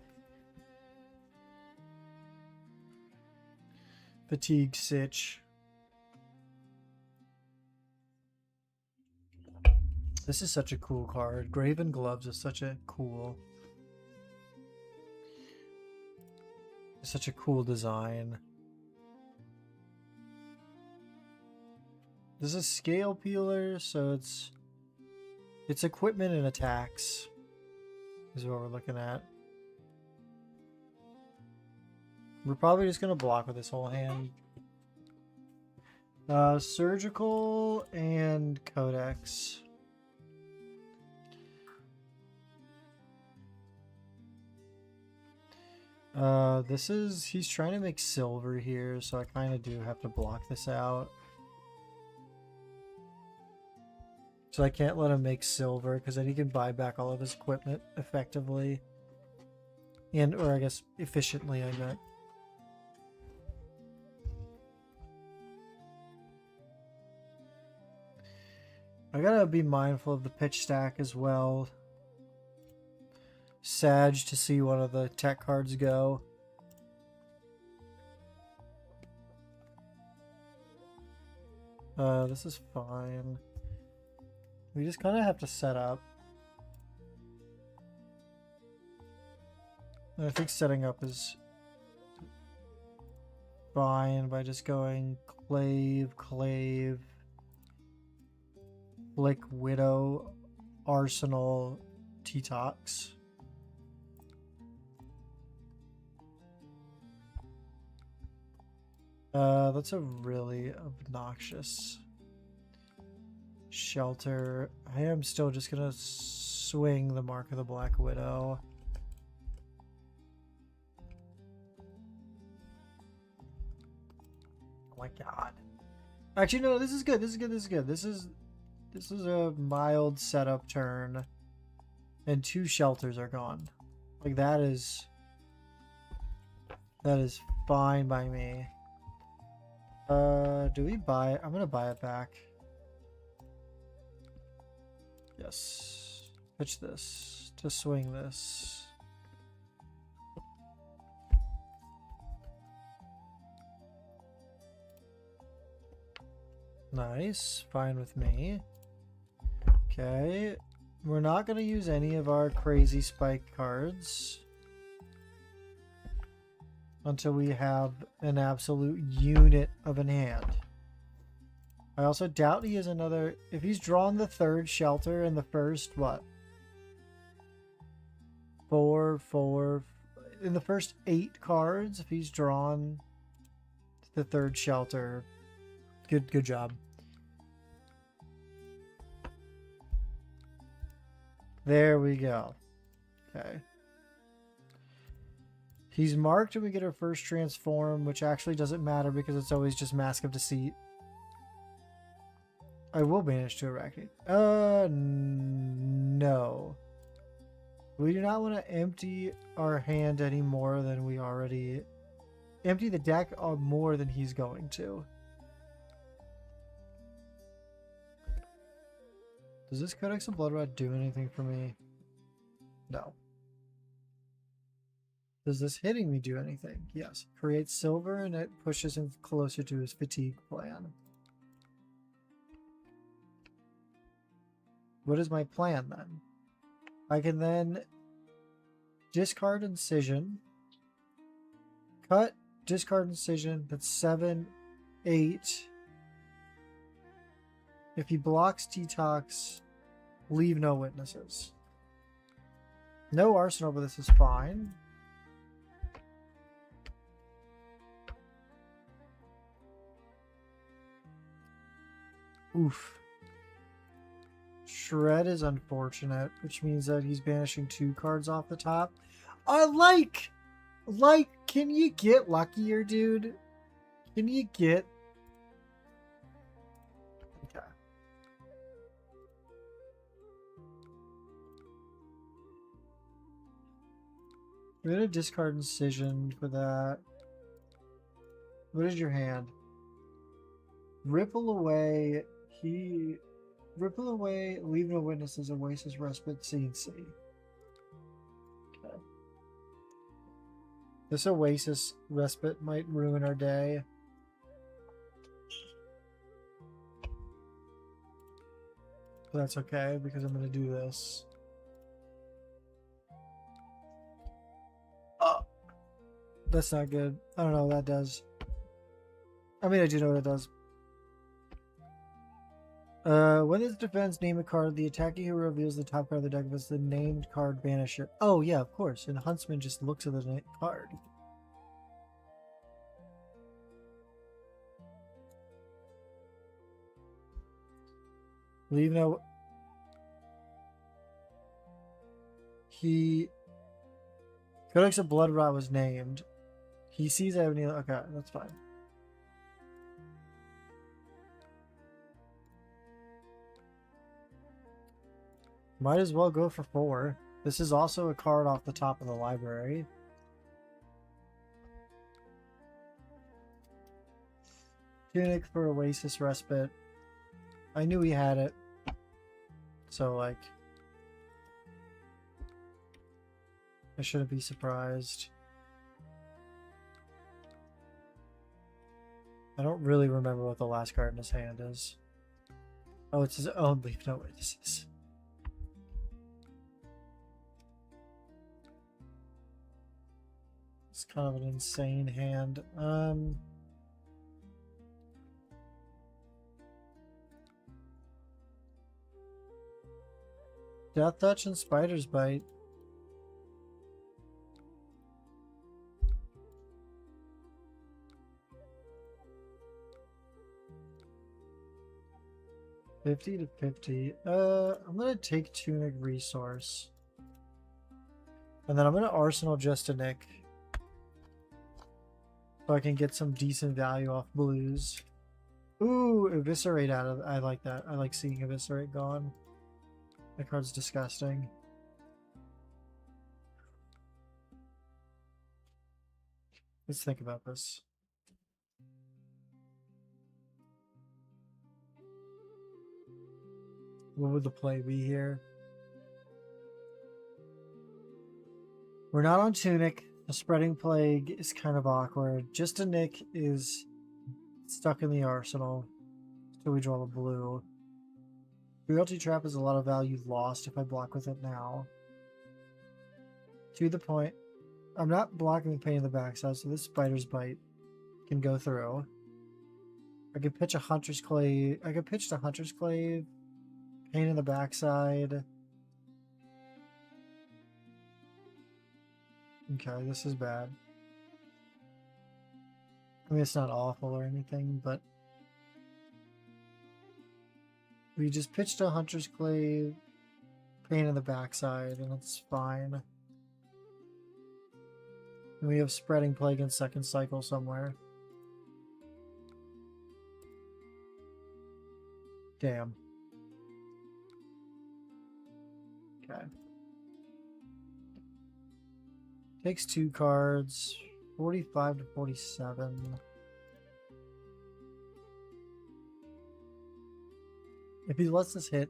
S1: Fatigue Sitch. This is such a cool card. Graven Gloves is such a cool design. This is Scale Peeler, so it's equipment and attacks is what we're looking at. We're probably just gonna block with this whole hand. Surgical and Codex. He's trying to make silver here, so I kind of do have to block this out. So I can't let him make silver, because then he can buy back all of his equipment effectively. Or I guess efficiently, I meant. I gotta be mindful of the pitch stack as well. Sage to see one of the tech cards go. This is fine. We just kind of have to set up. And I think setting up is fine by just going Clave, Flick, Widow, Arsenal, T-Tox. That's a really obnoxious shelter. I am still just gonna swing the Mark of the Black Widow. Oh my god. Actually, no, this is good. This is good. This is good. This is a mild setup turn. And 2 shelters are gone. Like that is fine by me. Do we buy it? I'm gonna buy it back. Yes. Pitch this to swing this. Nice. Fine with me. Okay. We're not going to use any of our crazy spike cards until we have an absolute unit of an hand. I also doubt he has another... If he's drawn the 3rd shelter in the first, what? 4... In the first 8 cards, if he's drawn the 3rd shelter, good job. There we go. Okay. He's marked and we get our first transform, which actually doesn't matter because it's always just Mask of Deceit. I will banish to Arachnid. No. We do not want to empty our hand any more than we already... Empty the deck more than he's going to. Does this Codex of Bloodrot do anything for me? No. Does this hitting me do anything? Yes. Creates silver and it pushes him closer to his fatigue plan. What is my plan then? I can then discard Incision. Cut, discard Incision. That's 7, 8. If he blocks T-Tox, leave no witnesses. No arsenal, but this is fine. Oof. Shred is unfortunate, which means that he's banishing 2 cards off the top. I like, can you get luckier, dude? Can you get... Okay. We're gonna discard Incision for that. What is your hand? Ripple away. Ripple away, leave no witnesses, Oasis, Respite, C and C. Okay. This Oasis Respite might ruin our day. But that's okay, because I'm going to do this. Oh, that's not good. I don't know what that does. I mean, I do know what it does. When this defense, name a card. The attacking hero reveals the top card of the deck as the named card banisher. Oh, yeah, of course. And Huntsman just looks at the card. Leave no... Codex of Blood Rot was named. He sees I have any... Okay, that's fine. Might as well go for 4. This is also a card off the top of the library. Tunic for Oasis Respite. I knew he had it. So, like... I shouldn't be surprised. I don't really remember what the last card in his hand is. Oh, it's his own Leave No Witnesses. It's kind of an insane hand. Death Touch and Spider's Bite. $50 to $50. I'm gonna take Tunic Resource. And then I'm gonna Arsenal just a Nick. So I can get some decent value off blues. Ooh, Eviscerate out of... I like that. I like seeing Eviscerate gone. That card's disgusting. Let's think about this. What would the play be here? We're not on Tunic. The Spreading Plague is kind of awkward. Just a Nick is stuck in the arsenal. So we draw the blue. Realty Trap is a lot of value lost if I block with it now. To the point. I'm not blocking the Pain in the backside, so this Spider's Bite can go through. I could pitch a Hunter's Clave. I could pitch the Hunter's Clave. Pain in the backside. Okay, this is bad. I mean, it's not awful or anything, but... We just pitched a Hunter's Clave, Pain in the backside, and it's fine. And we have Spreading Plague in second cycle somewhere. Damn. Okay. Takes 2 cards. 45 to 47. If he lets this hit,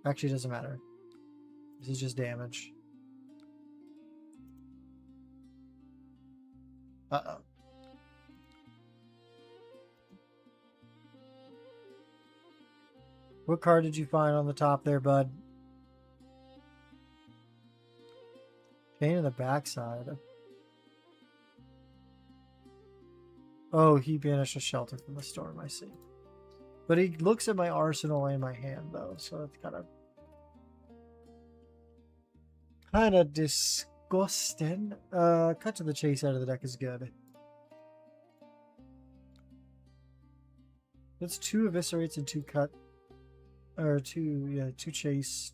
S1: actually doesn't matter. This is just damage. Uh-oh. What card did you find on the top there, bud? Pain in the backside. Oh, he banished a Shelter from the Storm, I see. But he looks at my arsenal and my hand, though, so it's kind of... Kind of disgusting. Cut to the chase out of the deck is good. That's 2 eviscerates and 2 cut. Or 2 chase.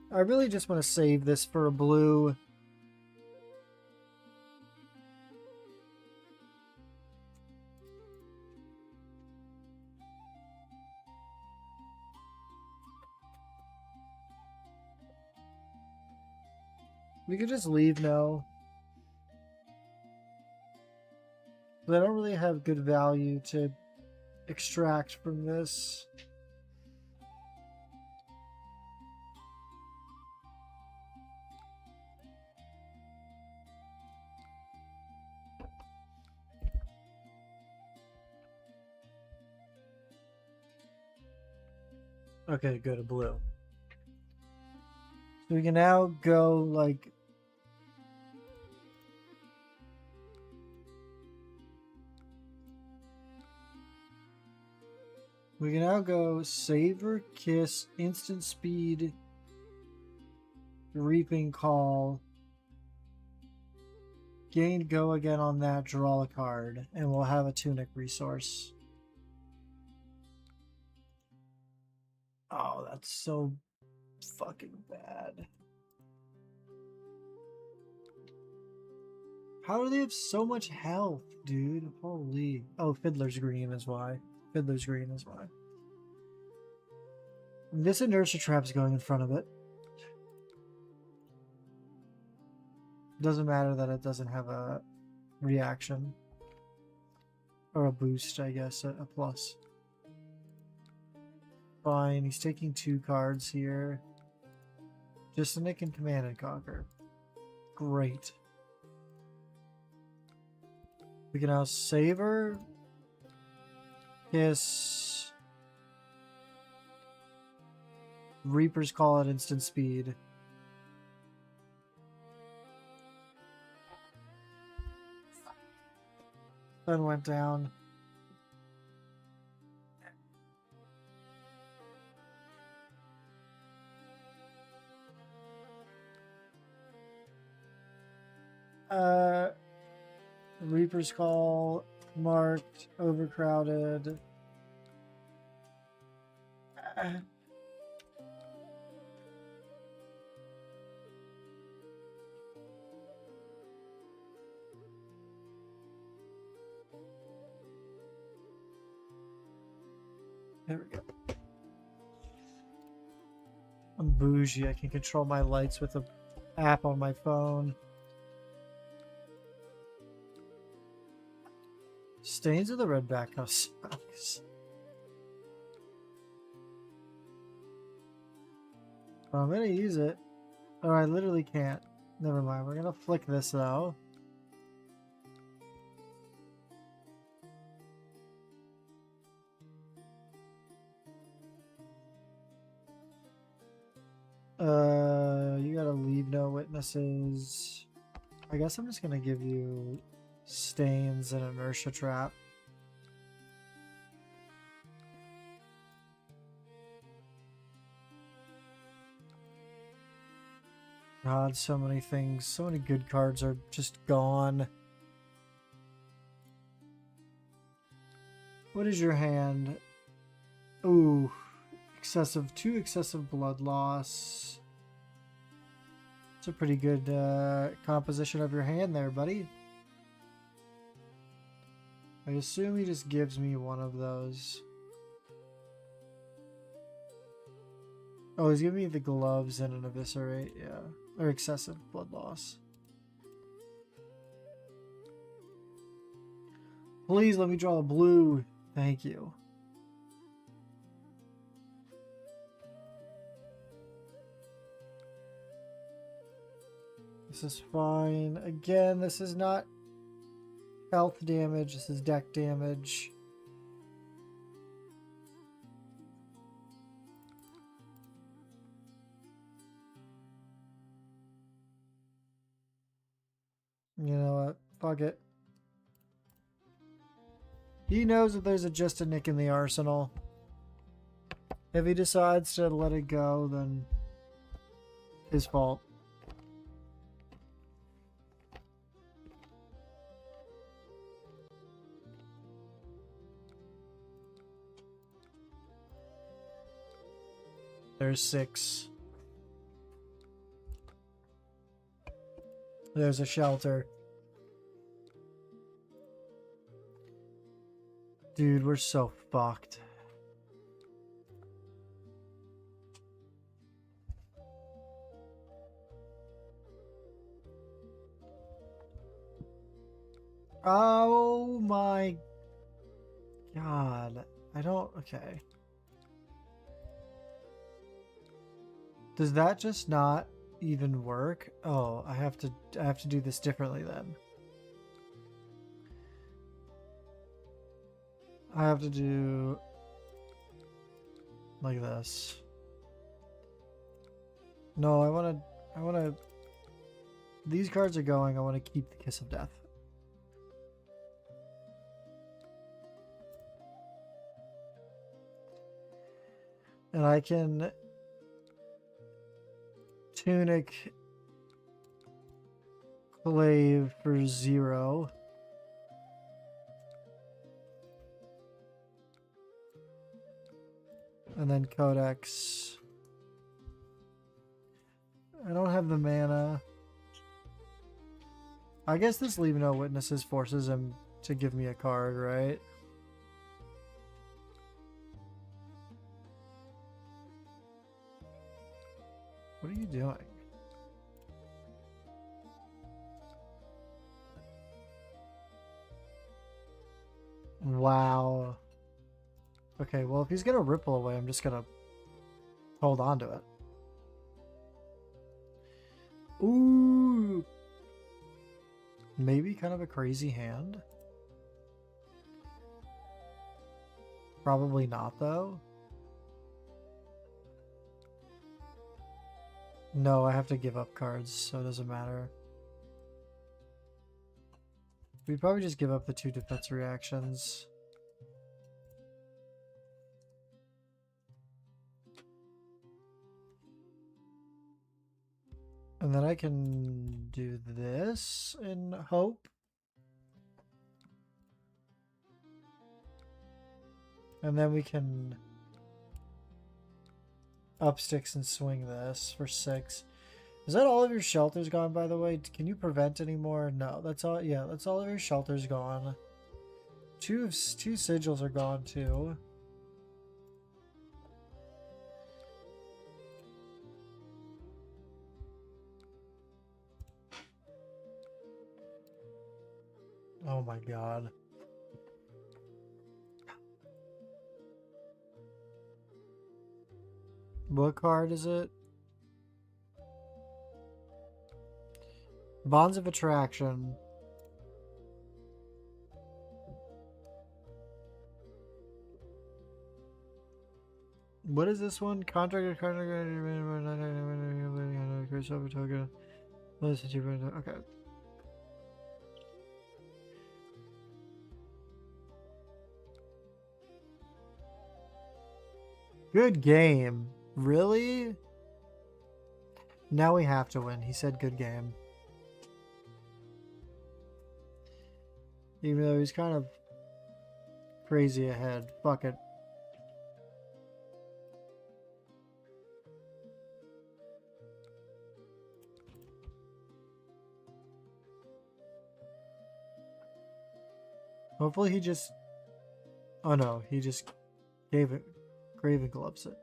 S1: I really just want to save this for a blue. We could just leave now. But I don't really have good value to extract from this. Okay, go to blue. So we can now go like we can now go Savor, Kiss, Instant Speed, Reaping Call, gain go again on that, draw a card, and we'll have a Tunic resource. Oh, that's so fucking bad. How do they have so much health, dude? Holy. Oh, Fiddler's Green is why. Fiddler's Green is why. This inertia trap's going in front of it. Doesn't matter that it doesn't have a reaction. Or a boost, I guess, a plus. Fine, he's taking 2 cards here. Just a Nick and Command and Conquer. Great. We can now Savor, Kiss, Reaper's Call at instant speed. Sun went down. Reaper's Call, marked, overcrowded. There we go. I'm bougie. I can control my lights with an app on my phone. Stains of the Red Backhouse sucks. I'm gonna use it. Oh, I literally can't. Never mind. We're gonna flick this though. You gotta leave no witnesses. I guess I'm just gonna give you Stains and Inertia Trap. God, so many things, so many good cards are just gone. What is your hand? Ooh, two excessive blood loss. It's a pretty good composition of your hand there, buddy. I assume he just gives me one of those. Oh, he's giving me the gloves and an eviscerate, yeah. Or excessive blood loss. Please let me draw a blue. Thank you. This is fine. Again, this is not health damage. This is deck damage. You know what? Fuck it. He knows that there's just a nick in the arsenal. If he decides to let it go, then his fault. There's 6. There's a shelter. Dude, we're so fucked. Oh my god. I don't... Okay. Does that just not even work? Oh, I have to do this differently then. I have to do like this. No, I want to these cards are going. I want to keep the Kiss of Death. And I can Tunic Clave for 0. And then Codex. I don't have the mana. I guess this Leave No Witnesses forces him to give me a card, right? What are you doing? Wow. Okay, well, if he's gonna ripple away, I'm just gonna hold on to it. Ooh. Maybe kind of a crazy hand. Probably not, though. No, I have to give up cards, so it doesn't matter. We'd probably just give up the 2 defense reactions. And then I can do this in hope. And then we can up sticks and swing this for 6. Is that all of your shelters gone, by the way? Can you prevent anymore? No, that's all. Yeah, that's all of your shelters gone. Two sigils are gone too. Oh my god. What card is it? Bonds of Attraction. What is this one? Contract. Okay. Good game. Really? Now we have to win. He said good game. Even though he's kind of crazy ahead. Fuck it. Hopefully he just... Oh no, he just gave it... Graven Gloves it.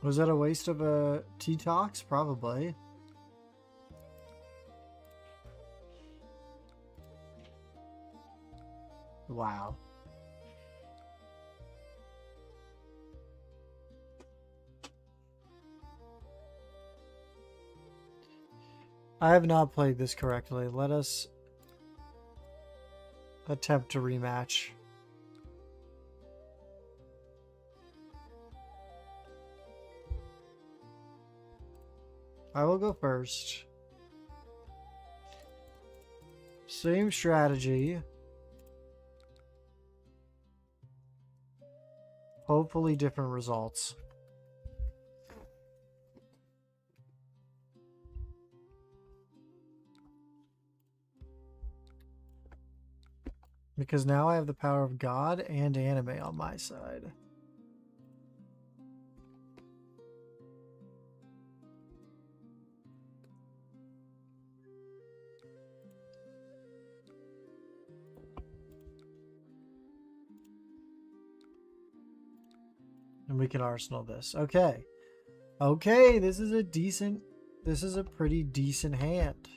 S1: Was that a waste of a T-Tox? Probably. Wow. I have not played this correctly. Let us... attempt to rematch. I will go first. Same strategy. Hopefully different results. Because now I have the power of God and anime on my side. And we can arsenal this. Okay. Okay, this is a pretty decent hand.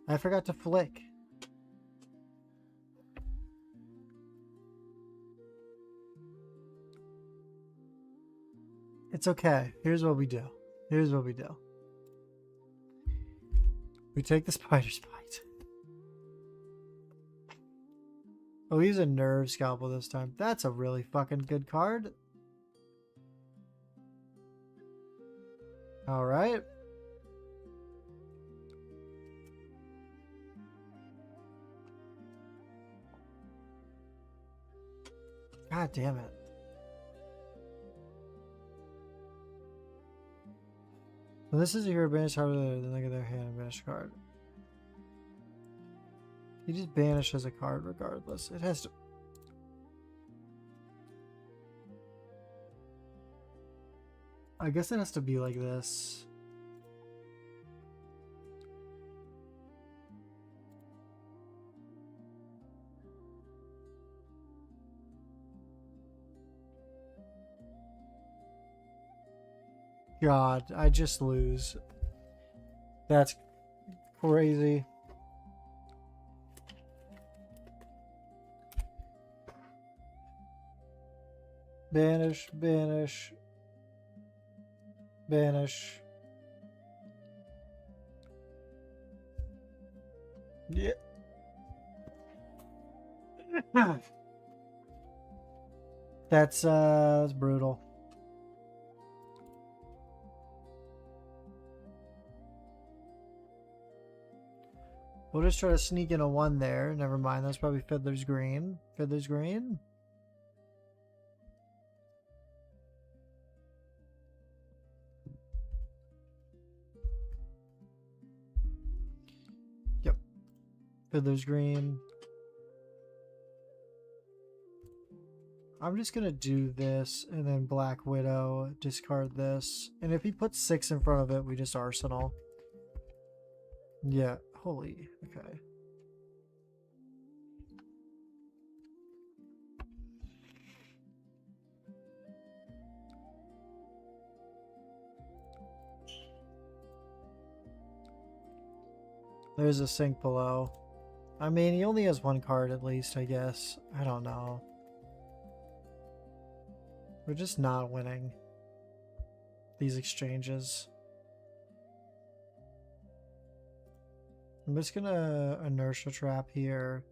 S1: I forgot to flick. It's okay. Here's what we do. Here's what we do. We take the spider's bite. Oh, he's a nerve scalpel this time. That's a really fucking good card. All right. God damn it. When this is a hero banished harder than look at their hand and banish card. He just banishes a card regardless. It has to. I guess it has to be like this. God, I just lose. That's crazy. Banish, banish, banish. Yeah. That's brutal. We'll just try to sneak in a 1 there. Never mind, that's probably Fiddler's Green. Fiddler's Green? Yep. Fiddler's Green. I'm just going to do this and then Black Widow, discard this. And if he puts 6 in front of it, we just Arsenal. Yeah, holy, okay. There's a sink below. I mean, he only has 1 card at least, I guess. I don't know. We're just not winning these exchanges. I'm just gonna inertia trap here.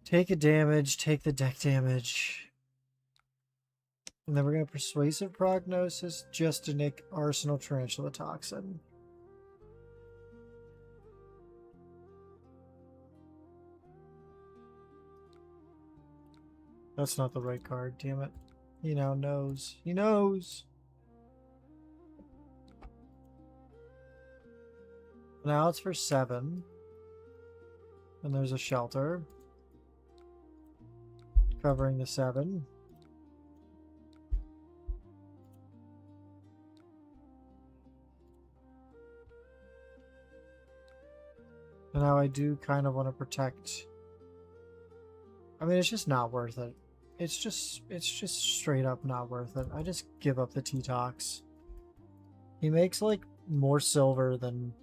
S1: Take a damage, take the deck damage. And then we're gonna persuasive prognosis just to nick Arsenal Tarantula Toxin. That's not the right card, damn it. He now knows. He knows! Now it's for 7. And there's a shelter. Covering the 7. And now I do kind of want to protect. I mean, it's just not worth it. It's just straight up not worth it. I just give up the T-Tox. He makes like more silver than.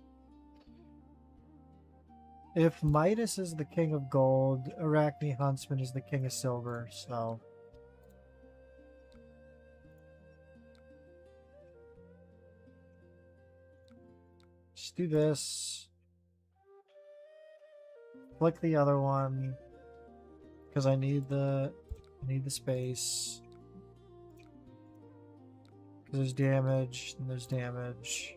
S1: If Midas is the king of gold, Arachne Huntsman is the king of silver, so. Just do this. Click the other one because I need the space. Because there's damage, and there's damage.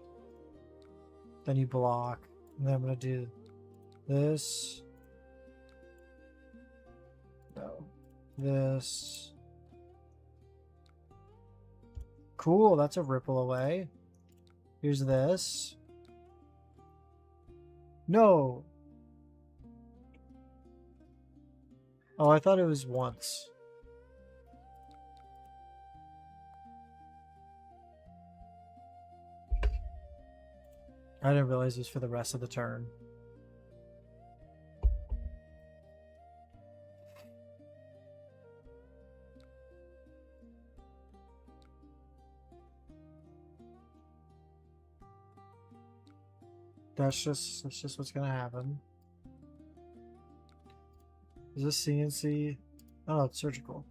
S1: Then you block. And then I'm gonna do this. No. This. Cool, that's a ripple away. Here's this. No. Oh, I thought it was once. I didn't realize it was for the rest of the turn. That's just what's gonna happen. Is this CNC? Oh, it's surgical.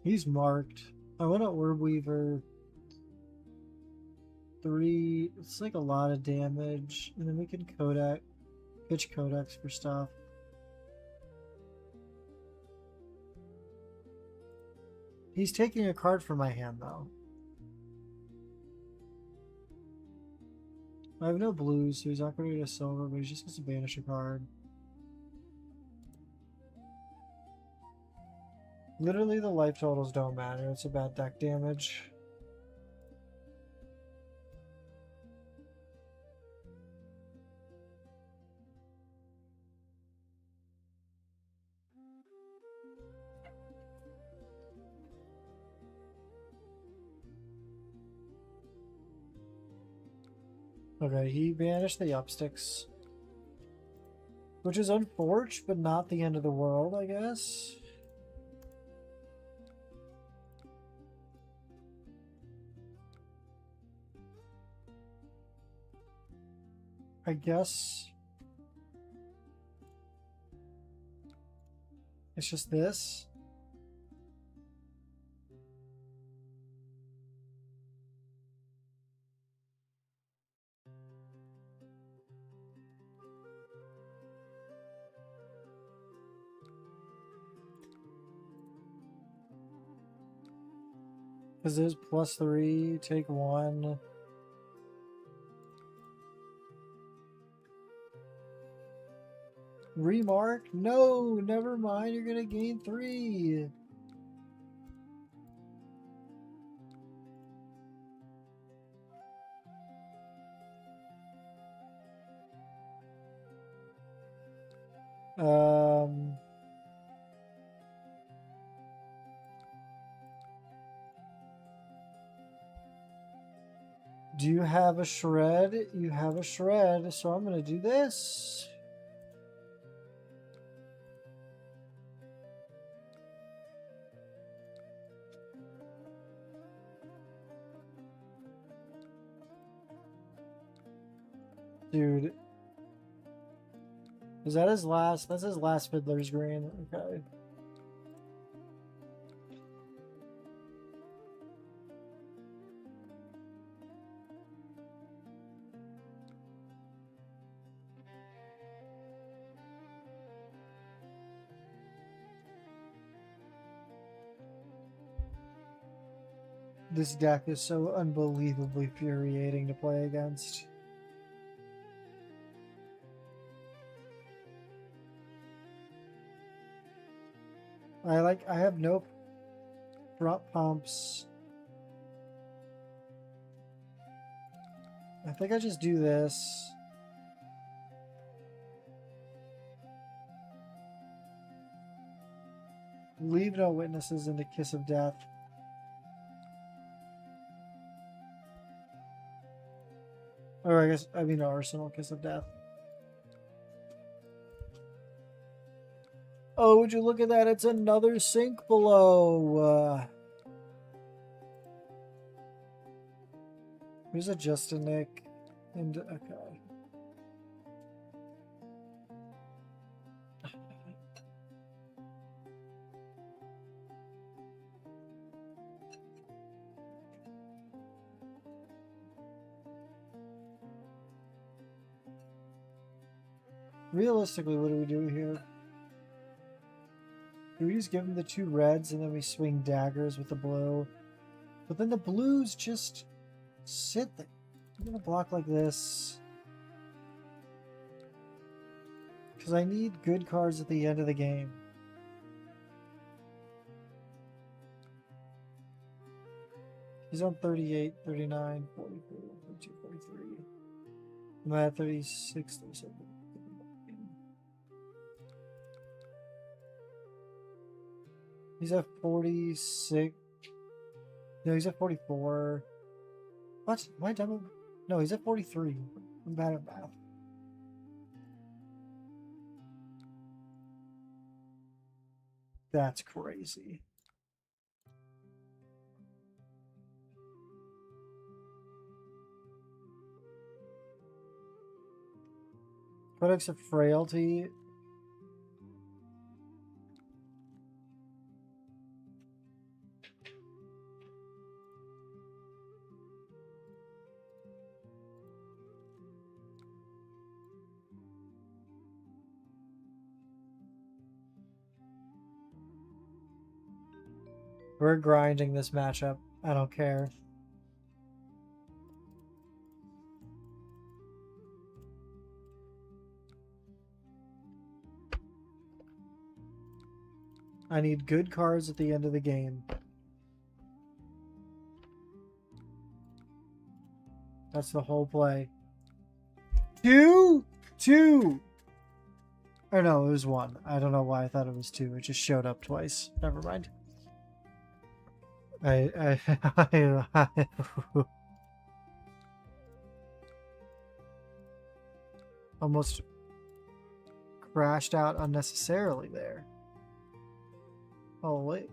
S1: He's marked. I want to Orb Weaver. 3. It's like a lot of damage. And then we can pitch Codex for stuff. He's taking a card from my hand, though. I have no blues, so he's not going to get a silver, but he's just going to banish a card. Literally, the life totals don't matter. It's about deck damage. Okay, he banished the upsticks. Which is unfortunate, but not the end of the world, I guess. I guess it's just this. Because there's +3, take 1. Remark? No, never mind. You're gonna gain 3. Do you have a shred? You have a shred, so I'm gonna do this. Dude. Is that his last? That's his last Fiddler's Green. Okay. This deck is so unbelievably infuriating to play against. I have no front pumps. I think I just do this. Leave no witnesses in the Kiss of Death. Or I mean Arsenal Kiss of Death. Oh, would you look at that? It's another sink below. Here's a Justin Nick. And, okay. Realistically, what do we do here? Do we just give him the 2 reds and then we swing daggers with the blow? But then the blues just sit there. I'm gonna block like this. Because I need good cards at the end of the game. He's on 38, 39, 43, 42, 43. I'm at 36, 37. He's at 46. No, he's at 44. What? Am I done? No, he's at 43. I'm bad at math. That's crazy. Codex of Frailty. We're grinding this matchup. I don't care. I need good cards at the end of the game. That's the whole play. 2? 2! Or no, it was 1. I don't know why I thought it was 2. It just showed up twice. Never mind. I almost crashed out unnecessarily there. Holy.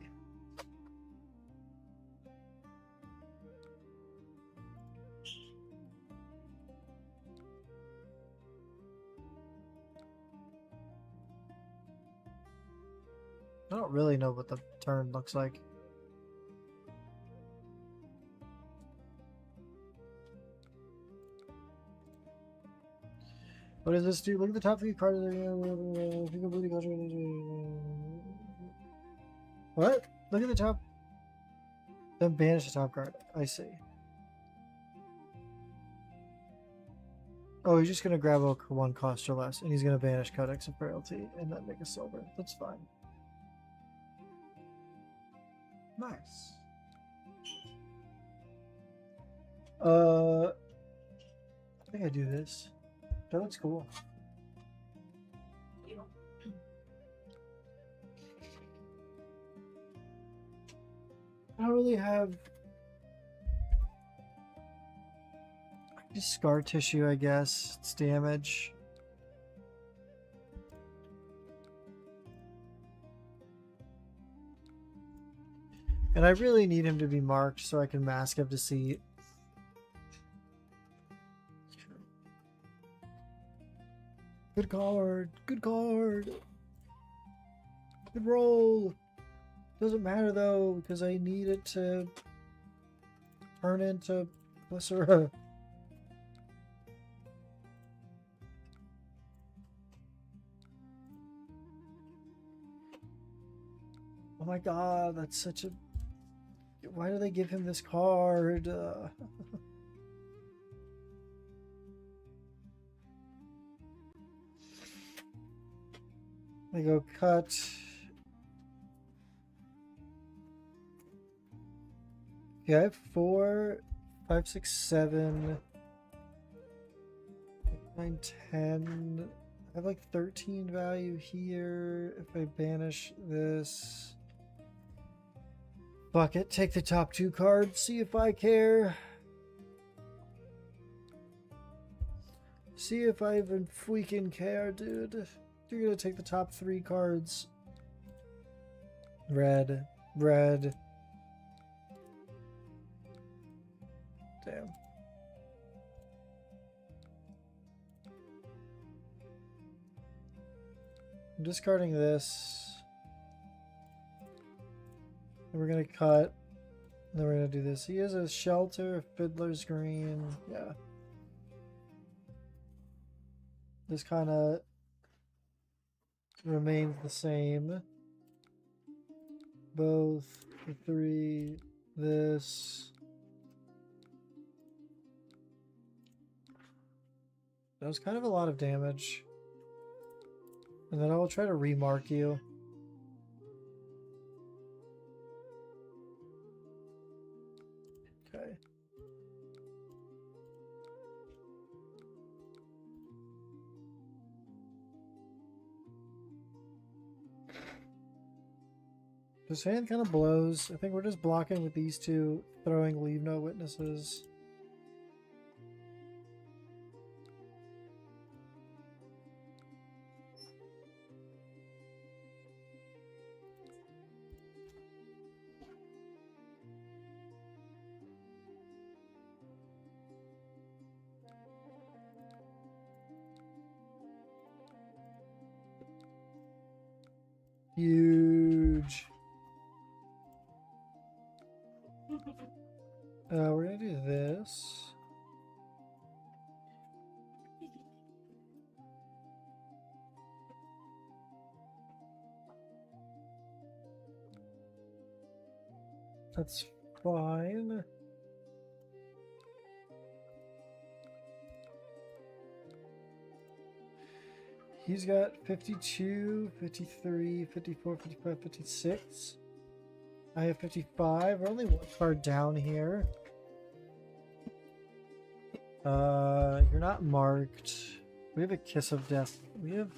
S1: I don't really know what the turn looks like. What does this do? Look at the top 3 cards. What? Look at the top. Then banish the top card. I see. Oh, he's just going to grab a 1 cost or less, and he's going to banish Codex of Frailty and then make a silver. That's fine. Nice. I think I do this. That looks cool. I don't really have just scar tissue, I guess. It's damage. And I really need him to be marked so I can mask up Deceit. Good card. Good card. Good roll. Doesn't matter though, because I need it to turn into Glycera. Oh my god, that's such a... Why do they give him this card? They go cut. Yeah, I have 4, 5, 6, 7, 9, 10. I have like 13 value here. If I banish this. Fuck it, take the top 2 cards, see if I care. See if I even freaking care, dude. You're gonna take the top 3 cards. Red, red. Damn. I'm discarding this. And we're gonna cut. And then we're gonna do this. He has a shelter, Fiddler's Green. Yeah. This kind of remains the same. Both the 3, this. That was kind of a lot of damage. And then I will try to remark you. Okay. This hand kind of blows. I think we're just blocking with these two, throwing leave no witnesses. Huge. We're gonna do this. That's fine. He's got 52, 53, 54, 55, 56. I have 55. We're only one card down here. You're not marked. We have a Kiss of Death. We have...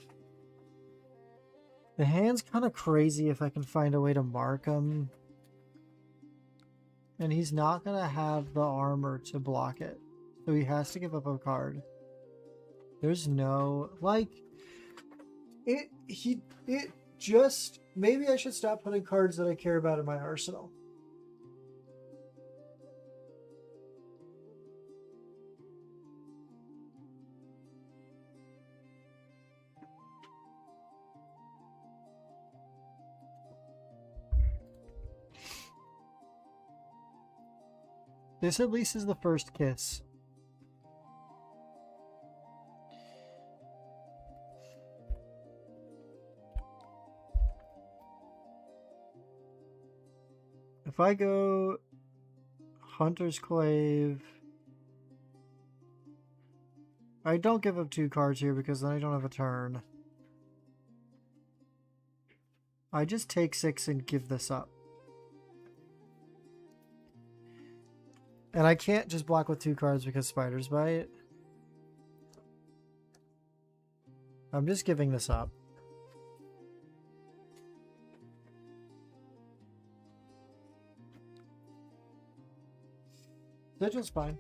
S1: The hand's kind of crazy if I can find a way to mark him. And he's not going to have the armor to block it. So he has to give up a card. There's no... Like... It just... Maybe I should stop putting cards that I care about in my arsenal. This at least is the first kiss. If I go Hunter's Clave, I don't give up 2 cards here because then I don't have a turn. I just take 6 and give this up. And I can't just block with 2 cards because Spiders Bite. I'm just giving this up. Sigil's fine.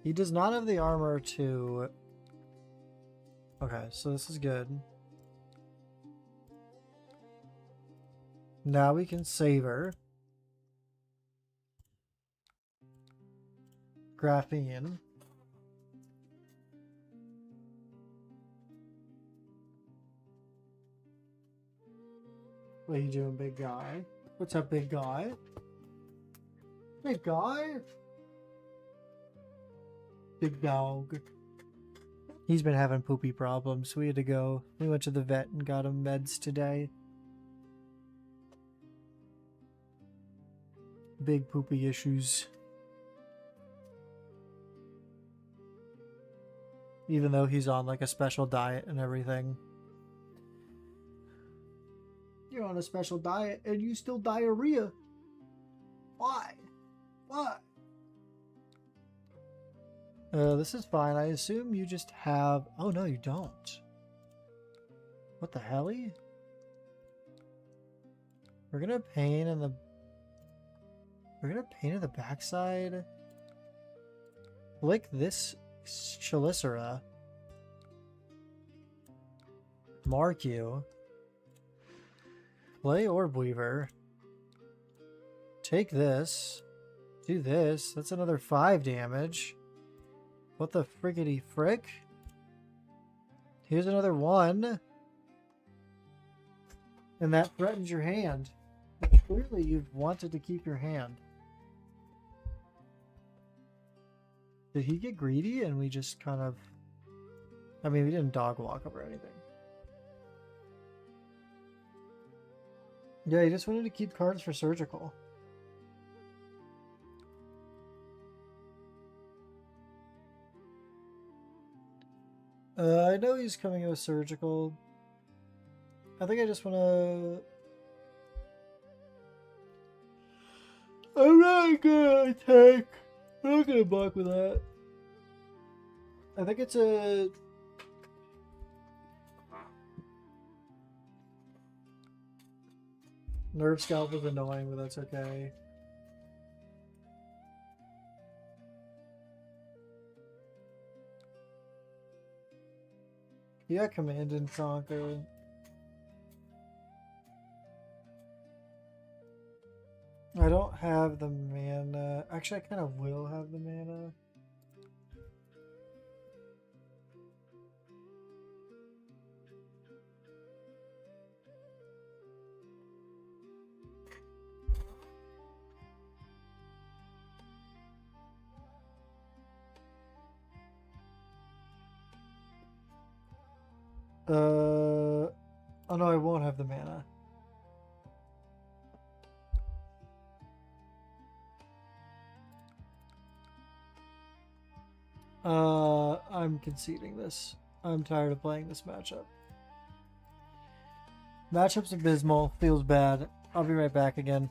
S1: He does not have the armor to... Okay, so this is good. Now we can savor. Graphene. What are you doing, big guy? What's up, big guy? Big guy? Big dog. He's been having poopy problems. We had to go. We went to the vet and got him meds today. Big poopy issues. Even though he's on like a special diet and everything. You're on a special diet and you still diarrhea. Why? Why? This is fine. I assume you just have... Oh, no, you don't. What the helly? We're gonna pain in the... We're gonna pain in the backside. Flick this Chelicera. Mark you. Play Orb Weaver. Take this. Do this. That's another 5 damage. What the friggity frick? Here's another 1. And that threatens your hand. Which clearly you've wanted to keep your hand. Did he get greedy and we just kind of... I mean, we didn't dog walk up or anything. Yeah, he just wanted to keep cards for surgical. I know he's coming in with surgical. I think I just want to... I'm not gonna attack. I'm not gonna block with that. I think it's a... Nerve Scalp is annoying, but that's okay. Yeah, Command and Conquer. I don't have the mana. Actually, I kind of will have the mana. Oh no, I won't have the mana. I'm conceding this. I'm tired of playing this matchup. Matchup's abysmal. Feels bad. I'll be right back again.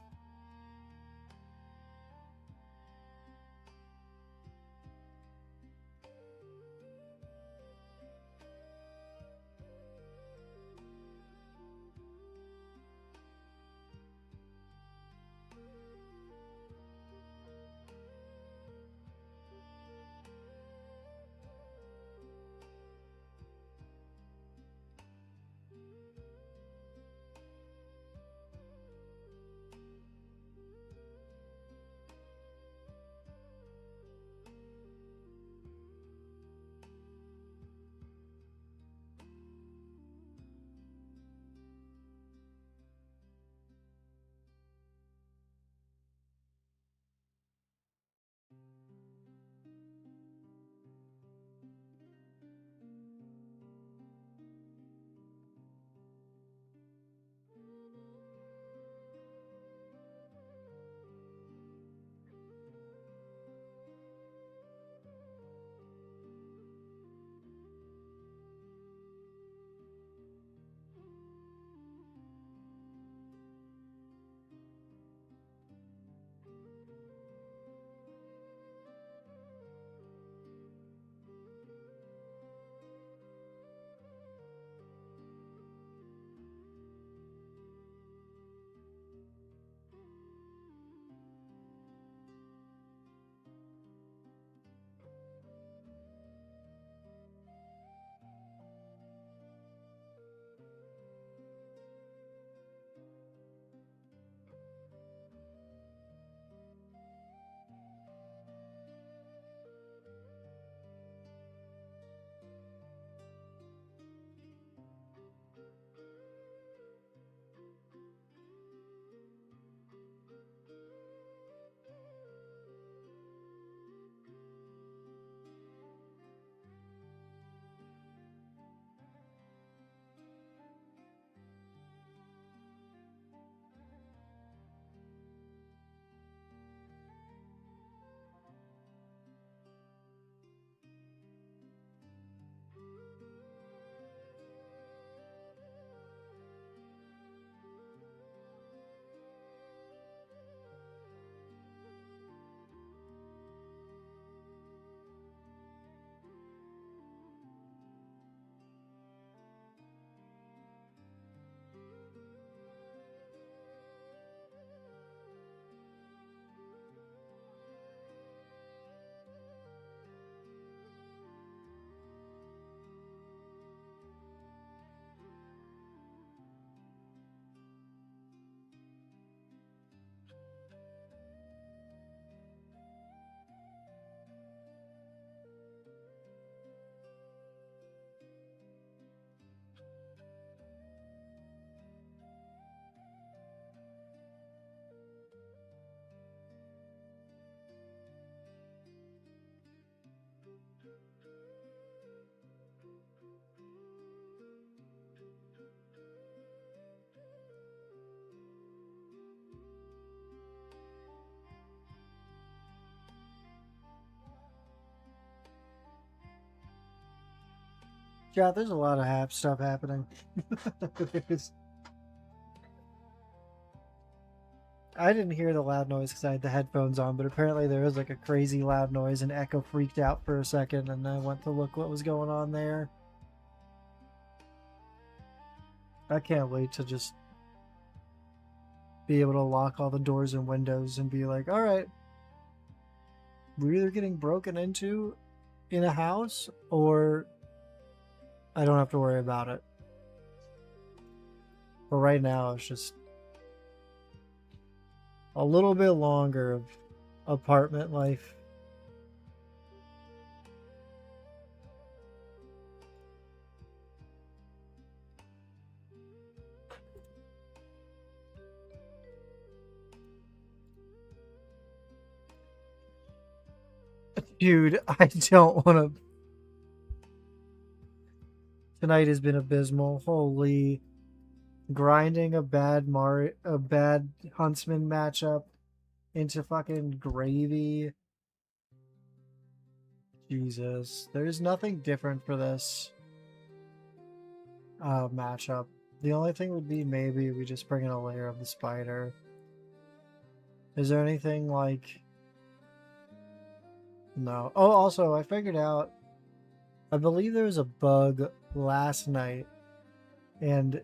S1: Yeah, there's a lot of stuff happening. I didn't hear the loud noise because I had the headphones on, but apparently there was like a crazy loud noise and Echo freaked out for a second, and I went to look what was going on there. I can't wait to just be able to lock all the doors and windows and be like, all right, we're either getting broken into in a house or I don't have to worry about it. But right now it's just a little bit longer of apartment life. Dude, I don't want to. Tonight has been abysmal. Holy, grinding a bad Huntsman matchup into fucking gravy. Jesus, there's nothing different for this matchup. The only thing would be maybe we just bring in a layer of the spider. Is there anything like... No. Oh, also, I figured out, I believe there was a bug last night, and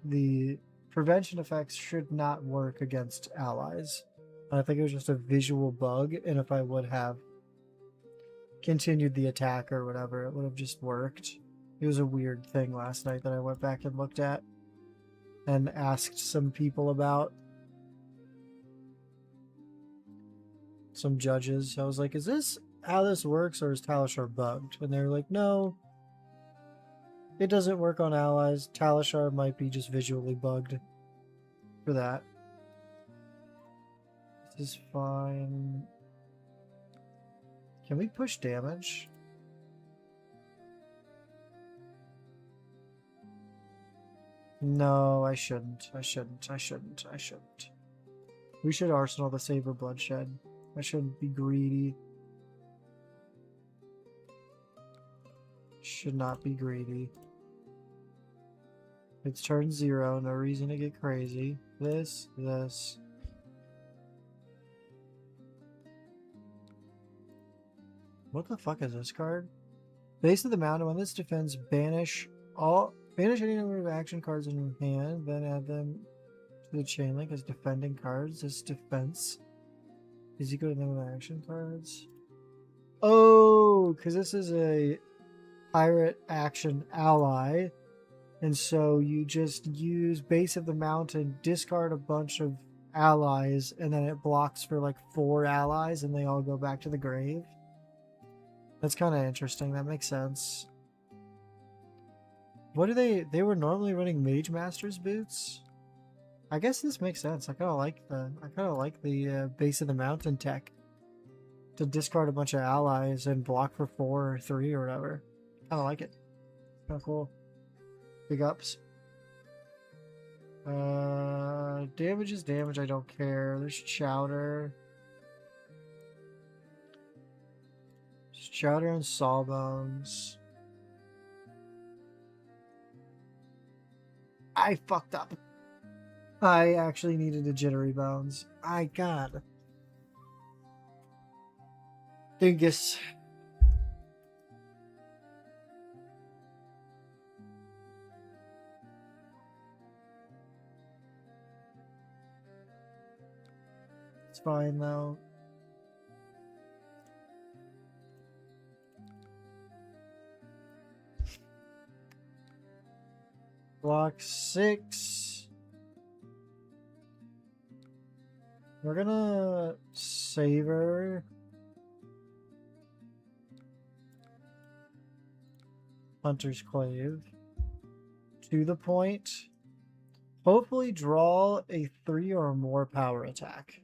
S1: the prevention effects should not work against allies. I think it was just a visual bug, and if I would have continued the attack or whatever, it would have just worked. It was a weird thing last night that I went back and looked at and asked some people about. Some judges. I was like, is this how this works, or is Talishar bugged? And they were like, no, it doesn't work on allies. Talishar might be just visually bugged for that. This is fine. Can we push damage? No, I shouldn't. I shouldn't. I shouldn't. I shouldn't. We should arsenal the Saber Bloodshed. I shouldn't be greedy. Should not be greedy. It's turn 0. No reason to get crazy. This. What the fuck is this card? Base of the mountain. When this defends, banish any number of action cards in your hand, then add them to the chain link as defending cards. This defense is equal to the number of action cards. Oh, because this is a pirate action ally, and so you just use base of the mountain, discard a bunch of allies, and then it blocks for like 4 allies, and they all go back to the grave. That's kind of interesting. That makes sense. What do they were normally running Mage Master's boots? I guess this makes sense. I kind of like the base of the mountain tech to discard a bunch of allies and block for 4 or 3 or whatever. Kind of like it. Kind of cool. Big ups. Damage is damage. I don't care. There's Chowder. Chowder and Sawbones. I fucked up. I actually needed a Jittery Bones. I got Dingus. It's fine though. Block 6. We're gonna savor Hunter's Clave to the point. Hopefully draw a 3 or more power attack.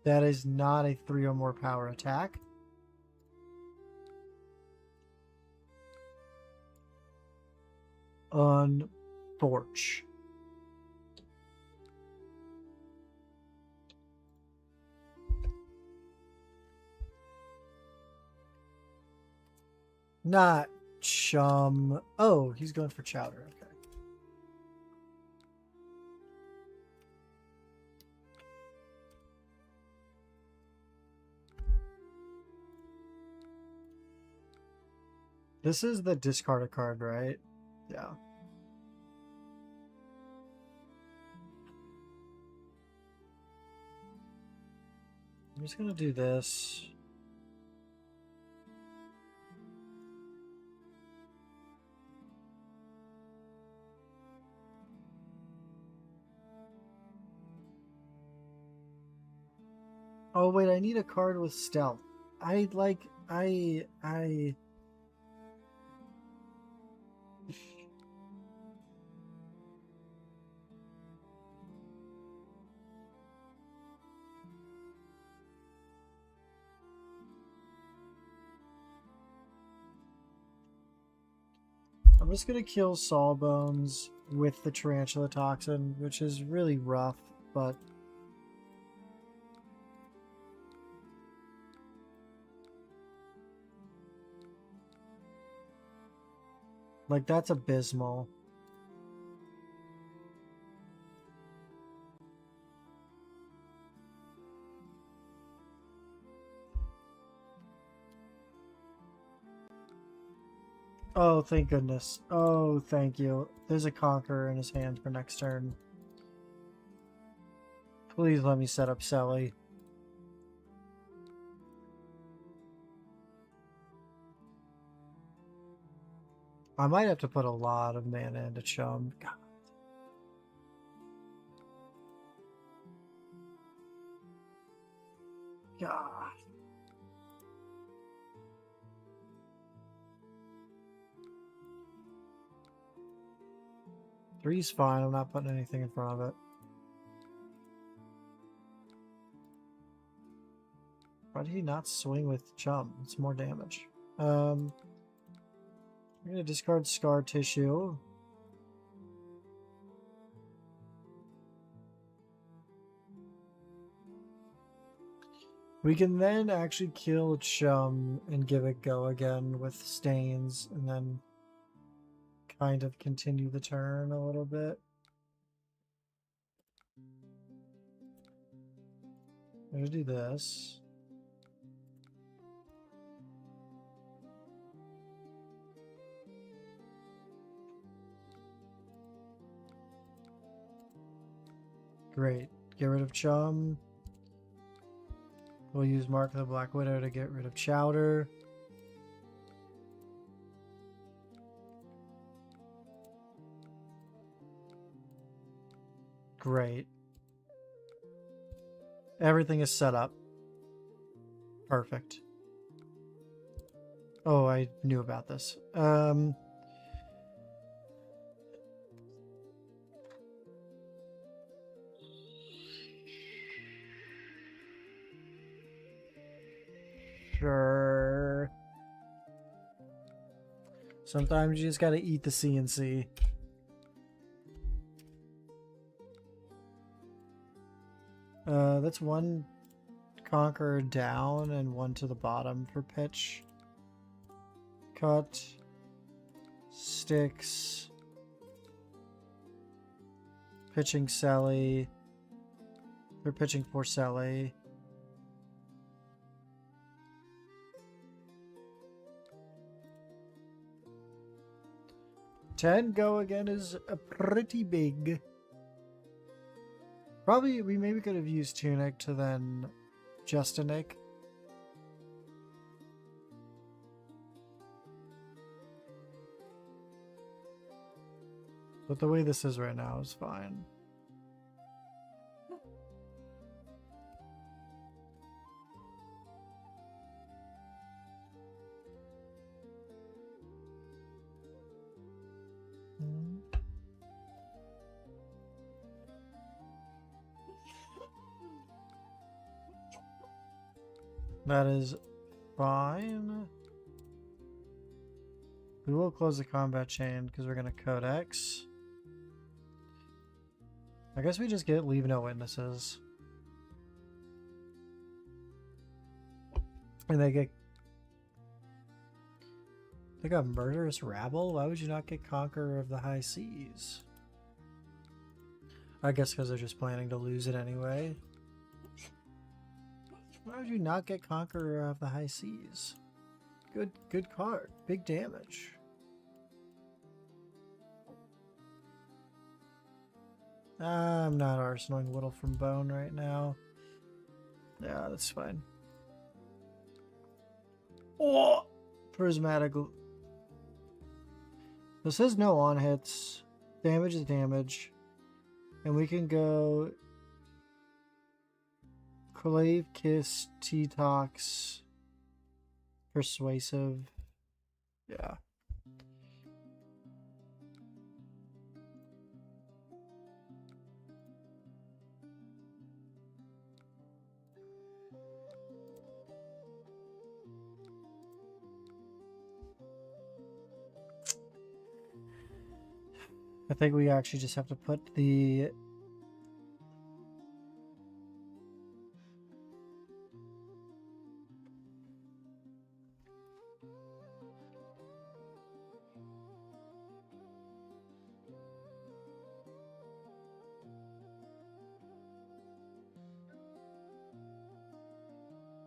S1: That is not a 3 or more power attack. Unforge. Not chum. Oh, he's going for chowder. Okay. This is the discard a card, right? Yeah. I'm just gonna do this. Oh wait, I need a card with stealth. I I'm just gonna kill Sawbones with the Tarantula Toxin, which is really rough, but like that's abysmal. Oh, thank goodness. Oh, thank you. There's a Conqueror in his hand for next turn. Please let me set up Selly. I might have to put a lot of mana into Chum. God. God. Three's fine. I'm not putting anything in front of it. Why did he not swing with Chum? It's more damage. I'm going to discard Scar Tissue. We can then actually kill Chum and give it go again with Stains, and then kind of continue the turn a little bit. I'm going to do this. Great. Get rid of Chum. We'll use Mark of the Black Widow to get rid of Chowder. Great. Everything is set up. Perfect. Oh, I knew about this. Sure. Sometimes you just gotta eat the CNC. That's one Conqueror down and one to the bottom for pitch. Cut. Sticks. Pitching Sally. They're pitching for Sally. Ten go again is pretty big. Probably we maybe could have used Tunic to then Justinic. But the way this is right now is fine. That is fine. We will close the combat chain because we're going to codex. I guess we just leave no witnesses. And they got murderous rabble? Why would you not get Conqueror of the High Seas? I guess because they're just planning to lose it anyway. Why would you not get Conqueror of the High Seas? Good card. Big damage. I'm not arsenaling Whittle from Bone right now. Yeah, that's fine. Oh! Prismatic. This has no on hits. Damage is damage. And we can go Clave, Kiss, T-Tox, Persuasive. Yeah. I think we actually just have to put the...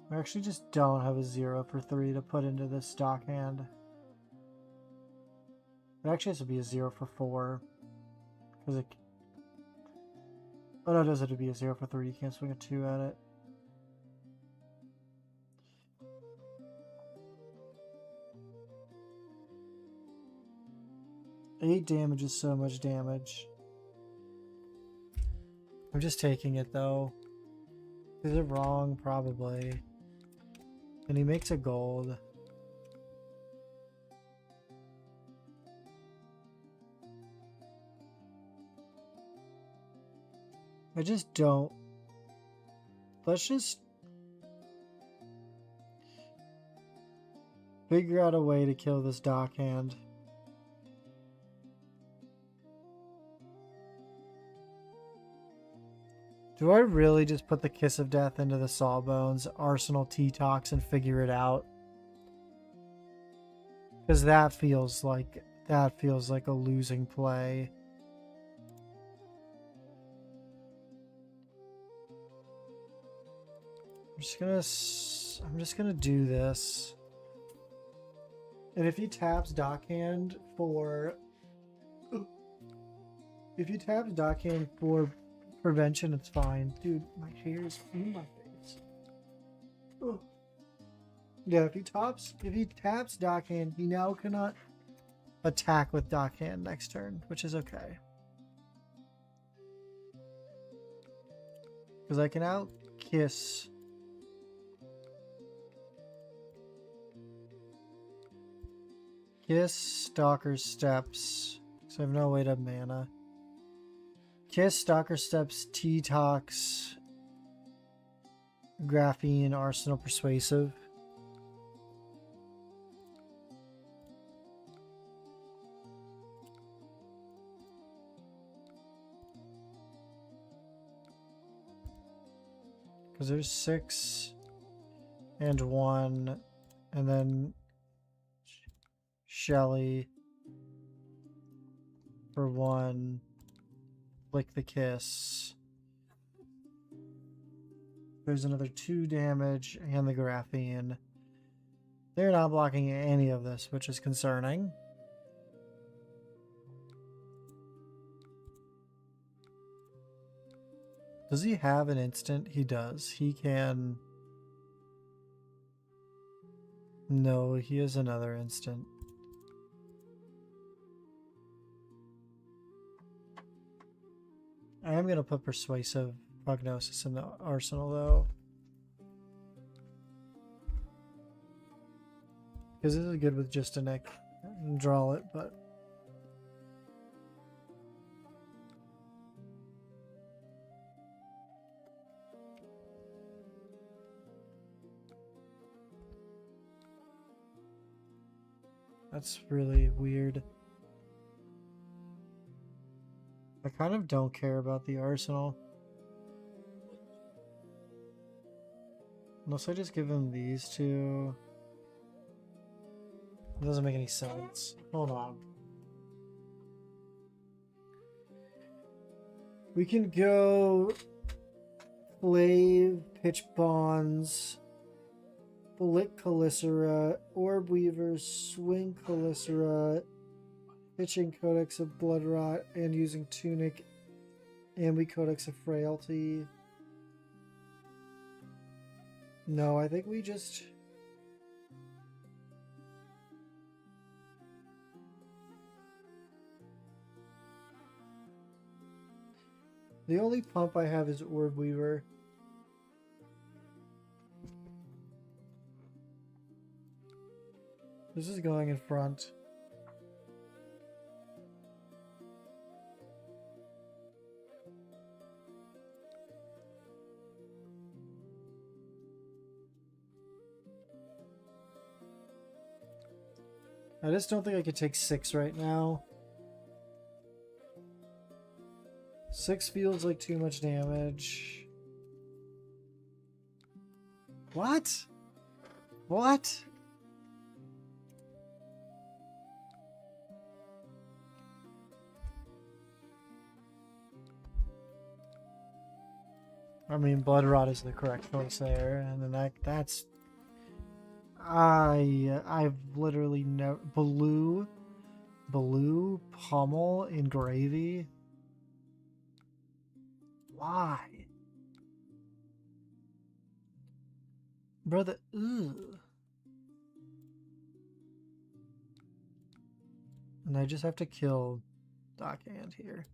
S1: I actually just don't have a 0 for 3 to put into this stock hand. It actually has to be a 0 for 4. Because it... Oh no, it does have to be a 0 for 3. You can't swing a 2 at it. Eight damage is so much damage. I'm just taking it though. Is it wrong? Probably. And he makes a gold. I just don't. Let's just figure out a way to kill this dock hand. Do I really just put the Kiss of Death into the Sawbones, Arsenal T-Tox, and figure it out? Because that feels like a losing play. I'm just gonna do this. And if he taps Dockhand for prevention, it's fine. Dude, my hair is in my face. Ugh. Yeah, if he taps Dockhand, he now cannot attack with Dockhand next turn, which is okay. Because I can out Kiss. Kiss, Stalker Steps. So I have no way to mana. Kiss, Stalker Steps, T-Tox, Graphene, Arsenal, Persuasive. Because there's 6 and 1, and then Shelly for 1. Flick the Kiss. There's another 2 damage and the Graphene. They're not blocking any of this, which is concerning. Does he have an instant? He does. He can... No, he has another instant. I am going to put Persuasive Prognosis in the arsenal, though. Because this is good with just a neck and draw it, but... That's really weird. I kind of don't care about the arsenal. Unless I just give him these two. It doesn't make any sense. Hold on. We can go Flave, Pitch Bonds, Bullet Calicera, Orb Weaver, Swing Calicera, Pitching Codex of Blood Rot, and using Tunic, Ambi Codex of Frailty. No, I think we just... The only pump I have is Orb Weaver. This is going in front. I just don't think I could take 6 right now. 6 feels like too much damage. What? What? I mean, Blood Rot is the correct choice there, and then that's... I've literally never... Blue Pommel in Gravy? Why? Brother, ugh. And I just have to kill Dockhand here.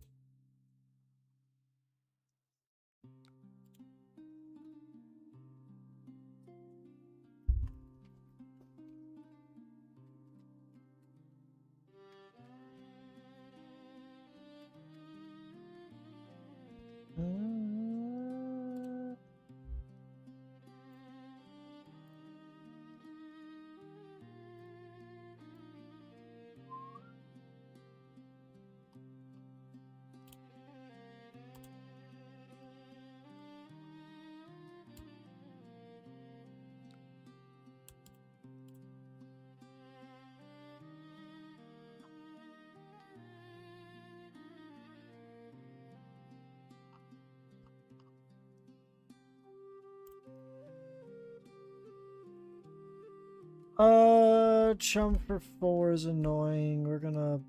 S1: Chum for 4 is annoying. We're gonna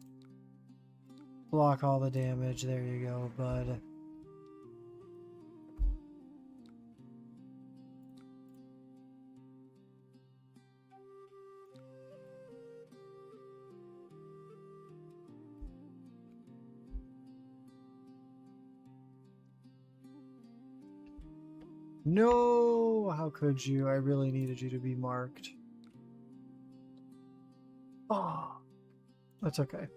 S1: block all the damage. There you go, bud. No! How could you? I really needed you to be marked. Oh, that's okay.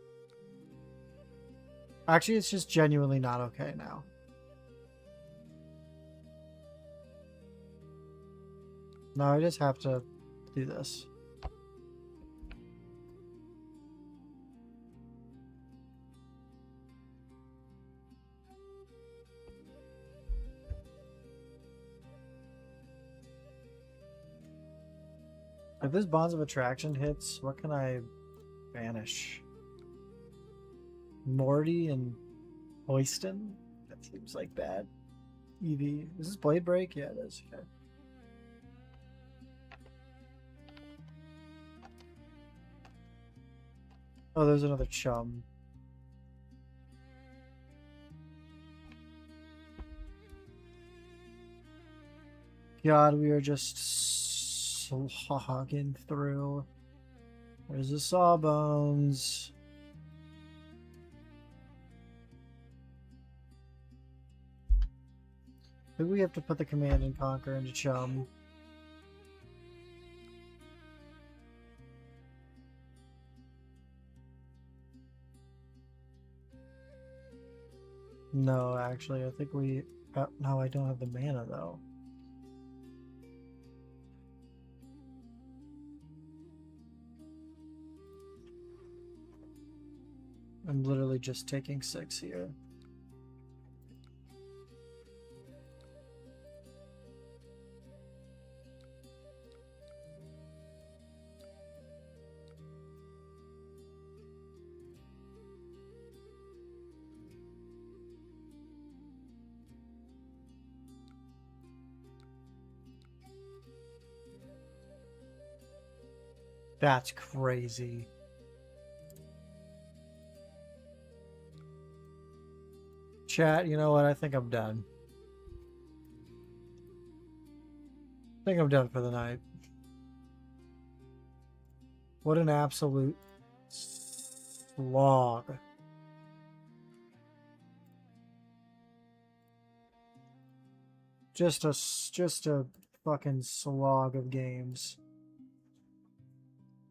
S1: Actually, it's just genuinely not okay now. No, I just have to do this. If this Bonds of Attraction hits, what can I banish? Morty and Hoyston? That seems like bad. EV. Is this Blade Break? Yeah, it is. Okay. Oh, there's another Chum. God, we are just slogging through. There's the Sawbones. I think we have to put the Command and Conquer into Chum. No, actually, I think we... no, I don't have the mana, though. I'm literally just taking 6 here. That's crazy. Chat, you know what? I think I'm done. I think I'm done for the night. What an absolute slog. Just a fucking slog of games.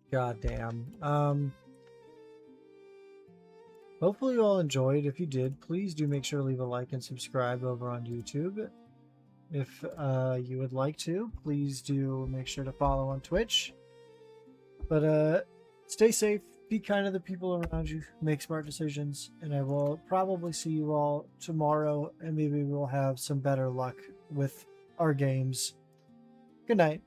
S1: God damn. Hopefully you all enjoyed. If you did, please do make sure to leave a like and subscribe over on YouTube. If you would like to, please do make sure to follow on Twitch. But stay safe, be kind to the people around you, make smart decisions, and I will probably see you all tomorrow, and maybe we'll have some better luck with our games. Good night.